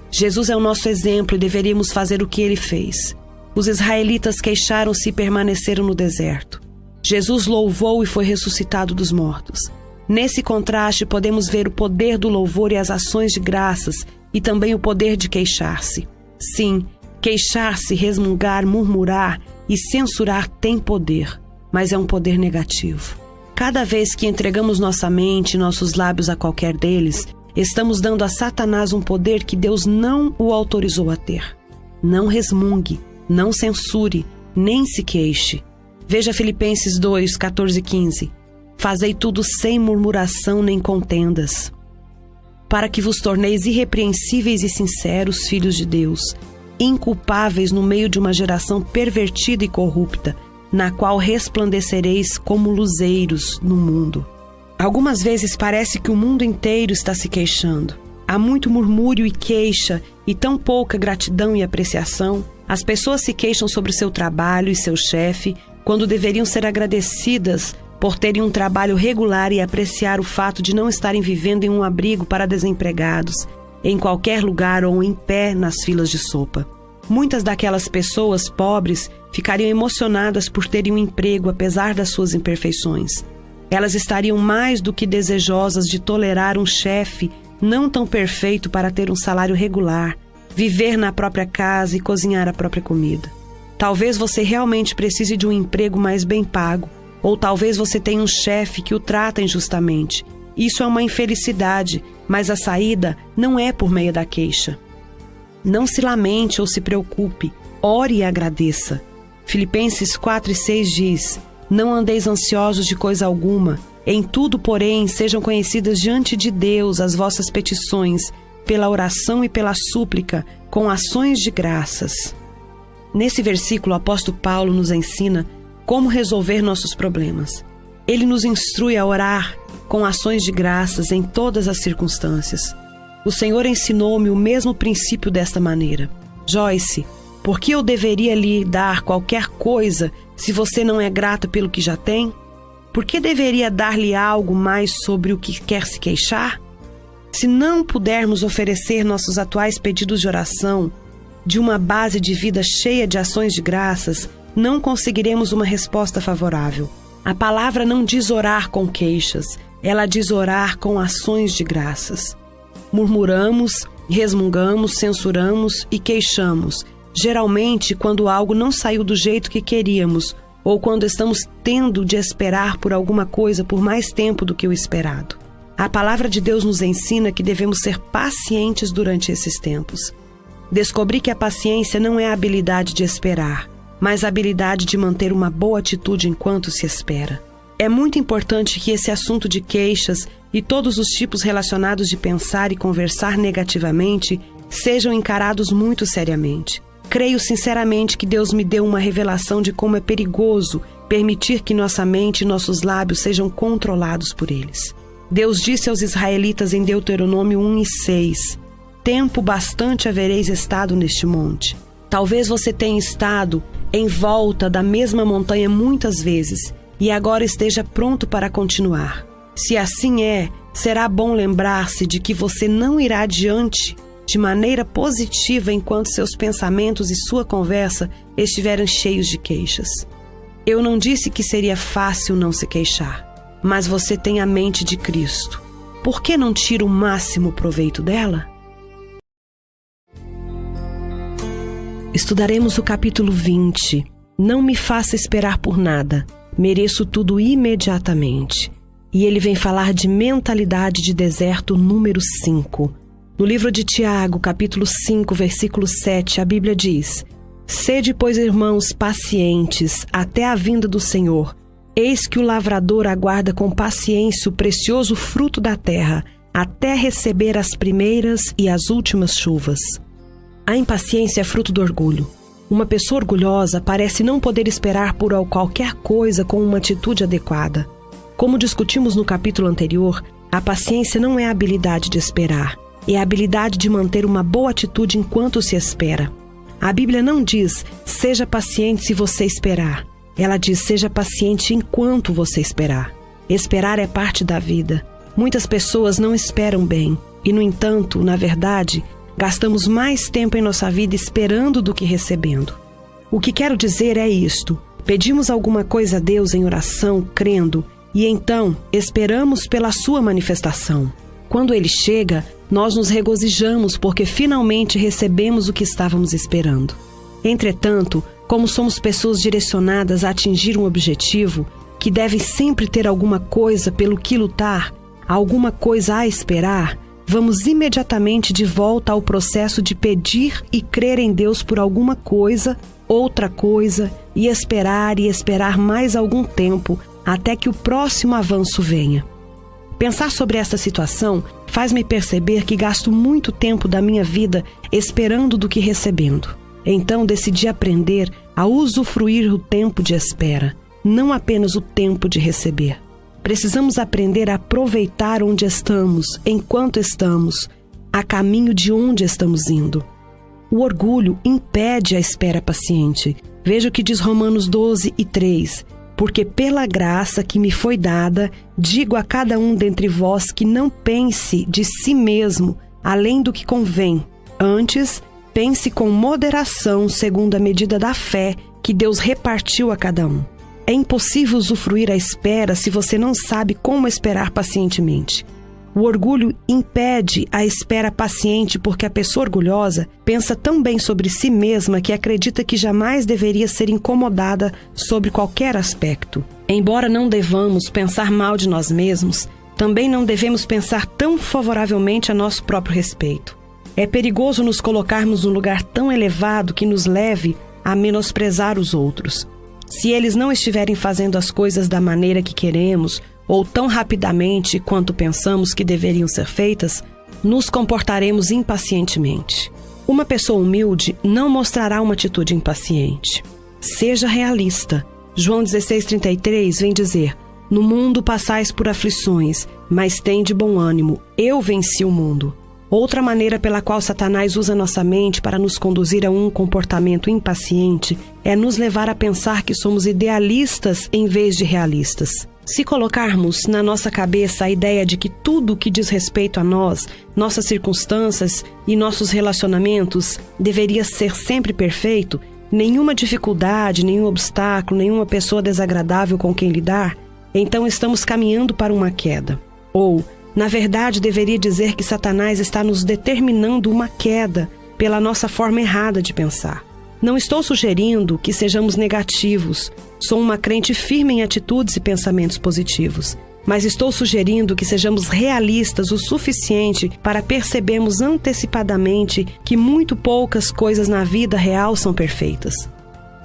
Jesus é o nosso exemplo e deveríamos fazer o que ele fez. Os israelitas queixaram-se e permaneceram no deserto. Jesus louvou e foi ressuscitado dos mortos. Nesse contraste, podemos ver o poder do louvor e as ações de graças e também o poder de queixar-se. Sim, queixar-se, resmungar, murmurar e censurar tem poder, mas é um poder negativo. Cada vez que entregamos nossa mente e nossos lábios a qualquer deles, estamos dando a Satanás um poder que Deus não o autorizou a ter. Não resmungue, não censure, nem se queixe. Veja Filipenses 2, 14 e 15. Fazei tudo sem murmuração nem contendas, para que vos torneis irrepreensíveis e sinceros, filhos de Deus, inculpáveis no meio de uma geração pervertida e corrupta, na qual resplandecereis como luzeiros no mundo. Algumas vezes parece que o mundo inteiro está se queixando. Há muito murmúrio e queixa e tão pouca gratidão e apreciação. As pessoas se queixam sobre o seu trabalho e seu chefe, quando deveriam ser agradecidas por terem um trabalho regular e apreciar o fato de não estarem vivendo em um abrigo para desempregados, em qualquer lugar ou em pé nas filas de sopa. Muitas daquelas pessoas pobres ficariam emocionadas por terem um emprego apesar das suas imperfeições. Elas estariam mais do que desejosas de tolerar um chefe não tão perfeito para ter um salário regular, viver na própria casa e cozinhar a própria comida. Talvez você realmente precise de um emprego mais bem pago, ou talvez você tenha um chefe que o trata injustamente. Isso é uma infelicidade, mas a saída não é por meio da queixa. Não se lamente ou se preocupe, ore e agradeça. Filipenses 4 e 6 diz: Não andeis ansiosos de coisa alguma, em tudo, porém, sejam conhecidas diante de Deus as vossas petições, pela oração e pela súplica, com ações de graças. Nesse versículo, o apóstolo Paulo nos ensina como resolver nossos problemas. Ele nos instrui a orar com ações de graças em todas as circunstâncias. O Senhor ensinou-me o mesmo princípio desta maneira. Joyce, por que eu deveria lhe dar qualquer coisa se você não é grata pelo que já tem? Por que deveria dar-lhe algo mais sobre o que quer se queixar? Se não pudermos oferecer nossos atuais pedidos de oração de uma base de vida cheia de ações de graças, não conseguiremos uma resposta favorável. A palavra não diz orar com queixas, ela diz orar com ações de graças. Murmuramos, resmungamos, censuramos e queixamos, geralmente quando algo não saiu do jeito que queríamos ou quando estamos tendo de esperar por alguma coisa por mais tempo do que o esperado. A palavra de Deus nos ensina que devemos ser pacientes durante esses tempos. Descobri que a paciência não é a habilidade de esperar, mas a habilidade de manter uma boa atitude enquanto se espera. É muito importante que esse assunto de queixas e todos os tipos relacionados de pensar e conversar negativamente sejam encarados muito seriamente. Creio sinceramente que Deus me deu uma revelação de como é perigoso permitir que nossa mente e nossos lábios sejam controlados por eles. Deus disse aos israelitas em Deuteronômio 1 e 6: Tempo bastante havereis estado neste monte. Talvez você tenha estado em volta da mesma montanha muitas vezes e agora esteja pronto para continuar. Se assim é, será bom lembrar-se de que você não irá adiante de maneira positiva enquanto seus pensamentos e sua conversa estiverem cheios de queixas. Eu não disse que seria fácil não se queixar, mas você tem a mente de Cristo. Por que não tira o máximo proveito dela? Estudaremos o capítulo 20. Não me faça esperar por nada. Mereço tudo imediatamente. E ele vem falar de mentalidade de deserto número 5. No livro de Tiago, capítulo 5, versículo 7, a Bíblia diz: Sede, pois, irmãos, pacientes até a vinda do Senhor. Eis que o lavrador aguarda com paciência o precioso fruto da terra, até receber as primeiras e as últimas chuvas. A impaciência é fruto do orgulho. Uma pessoa orgulhosa parece não poder esperar por qualquer coisa com uma atitude adequada. Como discutimos no capítulo anterior, a paciência não é a habilidade de esperar, é a habilidade de manter uma boa atitude enquanto se espera. A Bíblia não diz, seja paciente se você esperar. Ela diz, seja paciente enquanto você esperar. Esperar é parte da vida. Muitas pessoas não esperam bem e, no entanto, na verdade, gastamos mais tempo em nossa vida esperando do que recebendo. O que quero dizer é isto: pedimos alguma coisa a Deus em oração, crendo, e então esperamos pela sua manifestação. Quando Ele chega, nós nos regozijamos porque finalmente recebemos o que estávamos esperando. Entretanto, como somos pessoas direcionadas a atingir um objetivo, que devem sempre ter alguma coisa pelo que lutar, alguma coisa a esperar, vamos imediatamente de volta ao processo de pedir e crer em Deus por alguma coisa, outra coisa, e esperar mais algum tempo até que o próximo avanço venha. Pensar sobre essa situação faz-me perceber que gasto muito tempo da minha vida esperando do que recebendo. Então decidi aprender a usufruir o tempo de espera, não apenas o tempo de receber. Precisamos aprender a aproveitar onde estamos, enquanto estamos, a caminho de onde estamos indo. O orgulho impede a espera paciente. Veja o que diz Romanos 12:3. Porque pela graça que me foi dada, digo a cada um dentre vós que não pense de si mesmo além do que convém. Antes, pense com moderação segundo a medida da fé que Deus repartiu a cada um. É impossível usufruir a espera se você não sabe como esperar pacientemente. O orgulho impede a espera paciente porque a pessoa orgulhosa pensa tão bem sobre si mesma que acredita que jamais deveria ser incomodada sobre qualquer aspecto. Embora não devamos pensar mal de nós mesmos, também não devemos pensar tão favoravelmente a nosso próprio respeito. É perigoso nos colocarmos num lugar tão elevado que nos leve a menosprezar os outros. Se eles não estiverem fazendo as coisas da maneira que queremos, ou tão rapidamente quanto pensamos que deveriam ser feitas, nos comportaremos impacientemente. Uma pessoa humilde não mostrará uma atitude impaciente. Seja realista. João 16:33 vem dizer: No mundo passais por aflições, mas tende bom ânimo, eu venci o mundo. Outra maneira pela qual Satanás usa nossa mente para nos conduzir a um comportamento impaciente é nos levar a pensar que somos idealistas em vez de realistas. Se colocarmos na nossa cabeça a ideia de que tudo que diz respeito a nós, nossas circunstâncias e nossos relacionamentos deveria ser sempre perfeito, nenhuma dificuldade, nenhum obstáculo, nenhuma pessoa desagradável com quem lidar, então estamos caminhando para uma queda. Ou, na verdade, deveria dizer que Satanás está nos determinando uma queda pela nossa forma errada de pensar. Não estou sugerindo que sejamos negativos. Sou uma crente firme em atitudes e pensamentos positivos. Mas estou sugerindo que sejamos realistas o suficiente para percebermos antecipadamente que muito poucas coisas na vida real são perfeitas.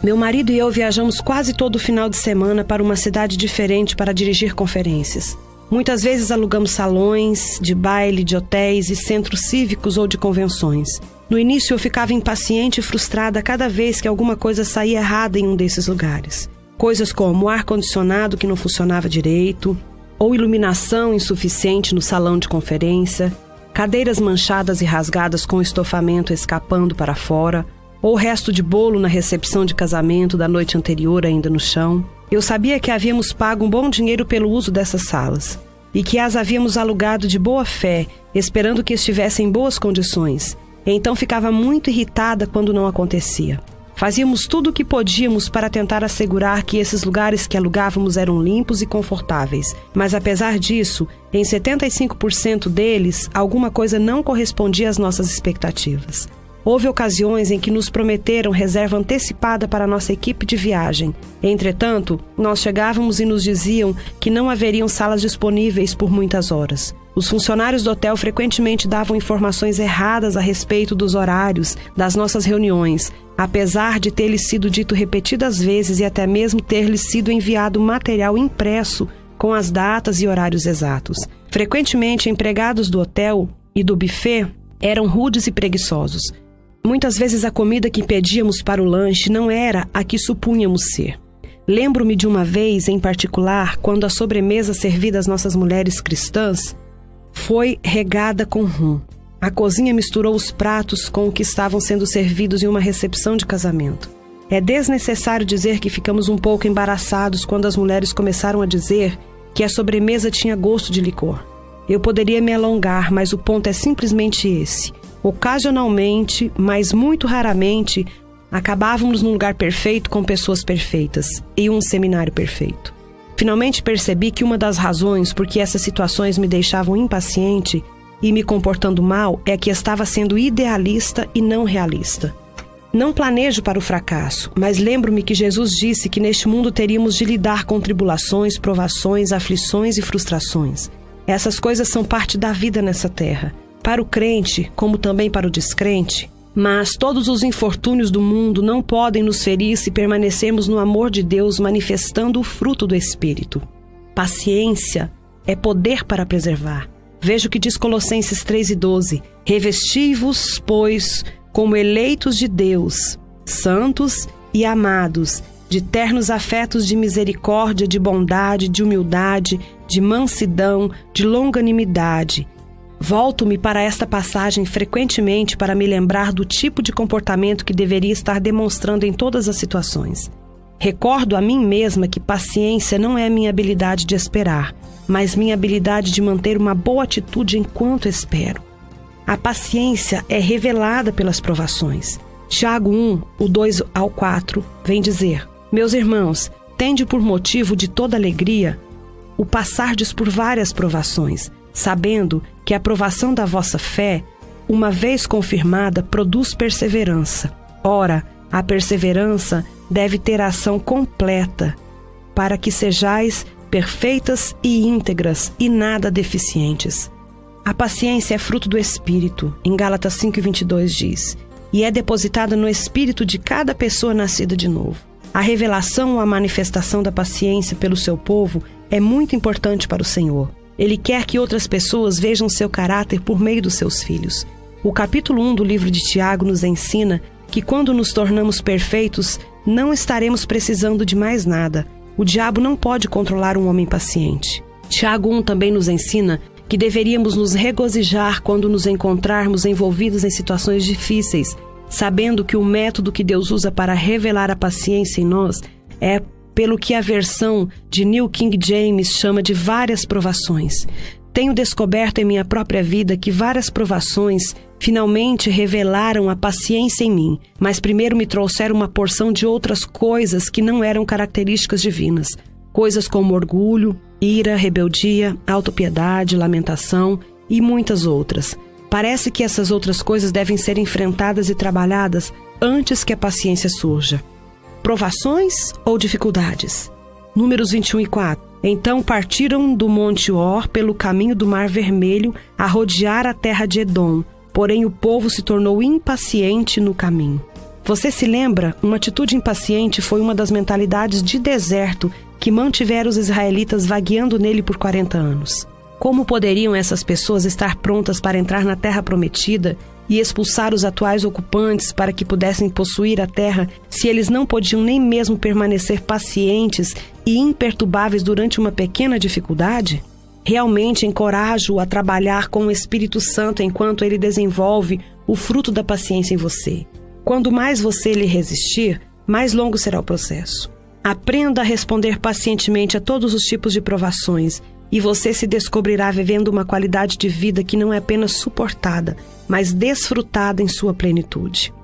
Meu marido e eu viajamos quase todo final de semana para uma cidade diferente para dirigir conferências. Muitas vezes alugamos salões de baile, de hotéis e centros cívicos ou de convenções. No início eu ficava impaciente e frustrada cada vez que alguma coisa saía errada em um desses lugares. Coisas como ar-condicionado que não funcionava direito, ou iluminação insuficiente no salão de conferência, cadeiras manchadas e rasgadas com estofamento escapando para fora, ou o resto de bolo na recepção de casamento da noite anterior ainda no chão. Eu sabia que havíamos pago um bom dinheiro pelo uso dessas salas e que as havíamos alugado de boa fé, esperando que estivessem em boas condições. Então ficava muito irritada quando não acontecia. Fazíamos tudo o que podíamos para tentar assegurar que esses lugares que alugávamos eram limpos e confortáveis, mas apesar disso, em 75% deles, alguma coisa não correspondia às nossas expectativas. Houve ocasiões em que nos prometeram reserva antecipada para a nossa equipe de viagem. Entretanto, nós chegávamos e nos diziam que não haveriam salas disponíveis por muitas horas. Os funcionários do hotel frequentemente davam informações erradas a respeito dos horários das nossas reuniões, apesar de ter-lhes sido dito repetidas vezes e até mesmo ter-lhes sido enviado material impresso com as datas e horários exatos. Frequentemente, empregados do hotel e do buffet eram rudes e preguiçosos. Muitas vezes a comida que pedíamos para o lanche não era a que supunhamos ser. Lembro-me de uma vez, em particular, quando a sobremesa servida às nossas mulheres cristãs foi regada com rum. A cozinha misturou os pratos com o que estavam sendo servidos em uma recepção de casamento. É desnecessário dizer que ficamos um pouco embaraçados quando as mulheres começaram a dizer que a sobremesa tinha gosto de licor. Eu poderia me alongar, mas o ponto é simplesmente esse. Ocasionalmente, mas muito raramente, acabávamos num lugar perfeito com pessoas perfeitas e um seminário perfeito. Finalmente percebi que uma das razões por que essas situações me deixavam impaciente e me comportando mal é que estava sendo idealista e não realista. Não planejo para o fracasso, mas lembro-me que Jesus disse que neste mundo teríamos de lidar com tribulações, provações, aflições e frustrações. Essas coisas são parte da vida nessa terra, para o crente, como também para o descrente. Mas todos os infortúnios do mundo não podem nos ferir se permanecermos no amor de Deus, manifestando o fruto do Espírito. Paciência é poder para preservar. Veja o que diz Colossenses 3:12. Revesti-vos, pois, como eleitos de Deus, santos e amados, de ternos afetos de misericórdia, de bondade, de humildade, de mansidão, de longanimidade. Volto-me para esta passagem frequentemente para me lembrar do tipo de comportamento que deveria estar demonstrando em todas as situações. Recordo a mim mesma que paciência não é minha habilidade de esperar, mas minha habilidade de manter uma boa atitude enquanto espero. A paciência é revelada pelas provações. Tiago 1, o 2 ao 4, vem dizer: Meus irmãos, tende por motivo de toda alegria o passardes por várias provações, sabendo que a provação da vossa fé, uma vez confirmada, produz perseverança. Ora, a perseverança deve ter ação completa, para que sejais perfeitas e íntegras e nada deficientes. A paciência é fruto do Espírito, em Gálatas 5:22 diz, e é depositada no espírito de cada pessoa nascida de novo. A revelação ou a manifestação da paciência pelo seu povo é muito importante para o Senhor. Ele quer que outras pessoas vejam seu caráter por meio dos seus filhos. O capítulo 1 do livro de Tiago nos ensina que quando nos tornamos perfeitos, não estaremos precisando de mais nada. O diabo não pode controlar um homem paciente. Tiago 1 também nos ensina que deveríamos nos regozijar quando nos encontrarmos envolvidos em situações difíceis, sabendo que o método que Deus usa para revelar a paciência em nós é pelo que a versão de New King James chama de várias provações. Tenho descoberto em minha própria vida que várias provações finalmente revelaram a paciência em mim, mas primeiro me trouxeram uma porção de outras coisas que não eram características divinas. Coisas como orgulho, ira, rebeldia, autopiedade, lamentação e muitas outras. Parece que essas outras coisas devem ser enfrentadas e trabalhadas antes que a paciência surja. Provações ou dificuldades? Números 21:4. Então partiram do Monte Or pelo caminho do Mar Vermelho a rodear a terra de Edom, porém o povo se tornou impaciente no caminho. Você se lembra? Uma atitude impaciente foi uma das mentalidades de deserto que mantiveram os israelitas vagueando nele por 40 anos. Como poderiam essas pessoas estar prontas para entrar na terra prometida e expulsar os atuais ocupantes para que pudessem possuir a terra, se eles não podiam nem mesmo permanecer pacientes e imperturbáveis durante uma pequena dificuldade? Realmente encorajo-o a trabalhar com o Espírito Santo enquanto ele desenvolve o fruto da paciência em você. Quando mais você lhe resistir, mais longo será o processo. Aprenda a responder pacientemente a todos os tipos de provações e você se descobrirá vivendo uma qualidade de vida que não é apenas suportada, mas desfrutada em sua plenitude.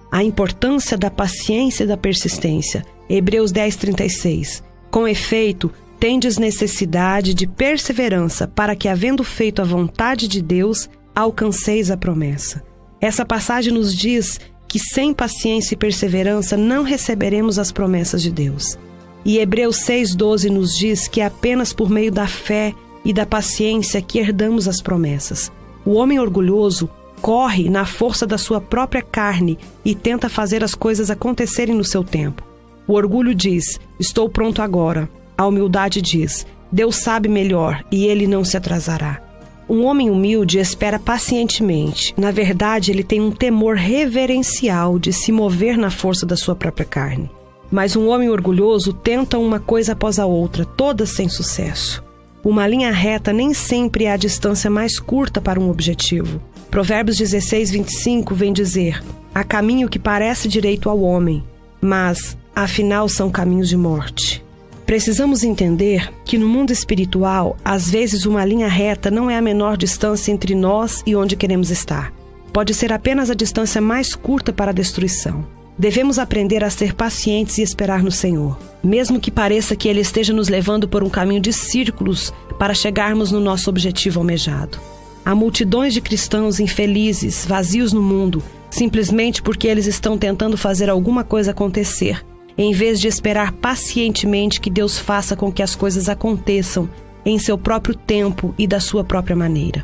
A importância da paciência e da persistência. Hebreus 10:36. Com efeito, tendes necessidade de perseverança para que, havendo feito a vontade de Deus, alcanceis a promessa. Essa passagem nos diz que sem paciência e perseverança não receberemos as promessas de Deus. E Hebreus 6:12 nos diz que é apenas por meio da fé e da paciência que herdamos as promessas. O homem orgulhoso corre na força da sua própria carne e tenta fazer as coisas acontecerem no seu tempo. O orgulho diz, estou pronto agora. A humildade diz, Deus sabe melhor e Ele não se atrasará. Um homem humilde espera pacientemente. Na verdade, ele tem um temor reverencial de se mover na força da sua própria carne. Mas um homem orgulhoso tenta uma coisa após a outra, todas sem sucesso. Uma linha reta nem sempre é a distância mais curta para um objetivo. Provérbios 16:25 vem dizer, há caminho que parece direito ao homem, mas afinal são caminhos de morte. Precisamos entender que no mundo espiritual, às vezes uma linha reta não é a menor distância entre nós e onde queremos estar. Pode ser apenas a distância mais curta para a destruição. Devemos aprender a ser pacientes e esperar no Senhor, mesmo que pareça que Ele esteja nos levando por um caminho de círculos para chegarmos no nosso objetivo almejado. Há multidões de cristãos infelizes, vazios no mundo, simplesmente porque eles estão tentando fazer alguma coisa acontecer, em vez de esperar pacientemente que Deus faça com que as coisas aconteçam em seu próprio tempo e da sua própria maneira.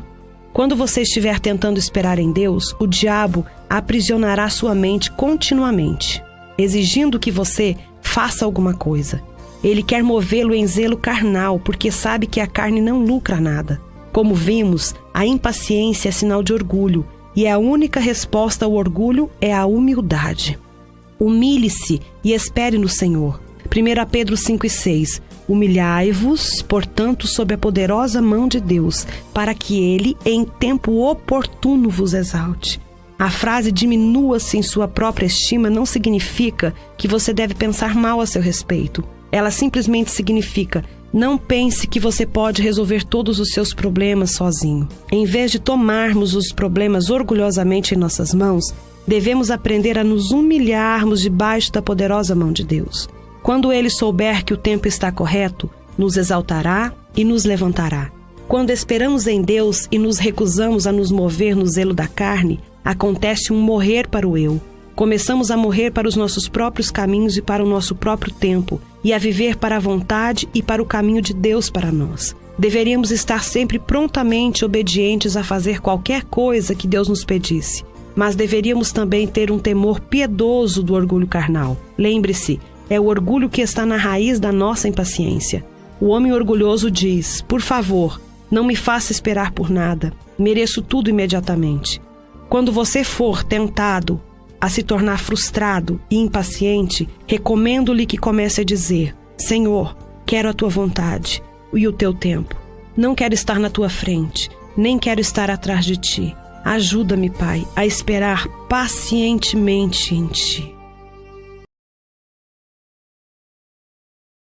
Quando você estiver tentando esperar em Deus, o diabo aprisionará sua mente continuamente, exigindo que você faça alguma coisa. Ele quer movê-lo em zelo carnal, porque sabe que a carne não lucra nada. Como vimos, a impaciência é sinal de orgulho, e a única resposta ao orgulho é a humildade. Humilhe-se e espere no Senhor. 1 Pedro 5:6. Humilhai-vos, portanto, sob a poderosa mão de Deus, para que Ele, em tempo oportuno, vos exalte. A frase diminua-se em sua própria estima não significa que você deve pensar mal a seu respeito. Ela simplesmente significa, não pense que você pode resolver todos os seus problemas sozinho. Em vez de tomarmos os problemas orgulhosamente em nossas mãos, devemos aprender a nos humilharmos debaixo da poderosa mão de Deus. Quando Ele souber que o tempo está correto, nos exaltará e nos levantará. Quando esperamos em Deus e nos recusamos a nos mover no zelo da carne, acontece um morrer para o eu. Começamos a morrer para os nossos próprios caminhos e para o nosso próprio tempo, e a viver para a vontade e para o caminho de Deus para nós. Deveríamos estar sempre prontamente obedientes a fazer qualquer coisa que Deus nos pedisse, mas deveríamos também ter um temor piedoso do orgulho carnal. Lembre-se, é o orgulho que está na raiz da nossa impaciência. O homem orgulhoso diz, por favor, não me faça esperar por nada, mereço tudo imediatamente. Quando você for tentado a se tornar frustrado e impaciente, recomendo-lhe que comece a dizer, Senhor, quero a tua vontade e o teu tempo. Não quero estar na tua frente, nem quero estar atrás de ti. Ajuda-me, Pai, a esperar pacientemente em ti.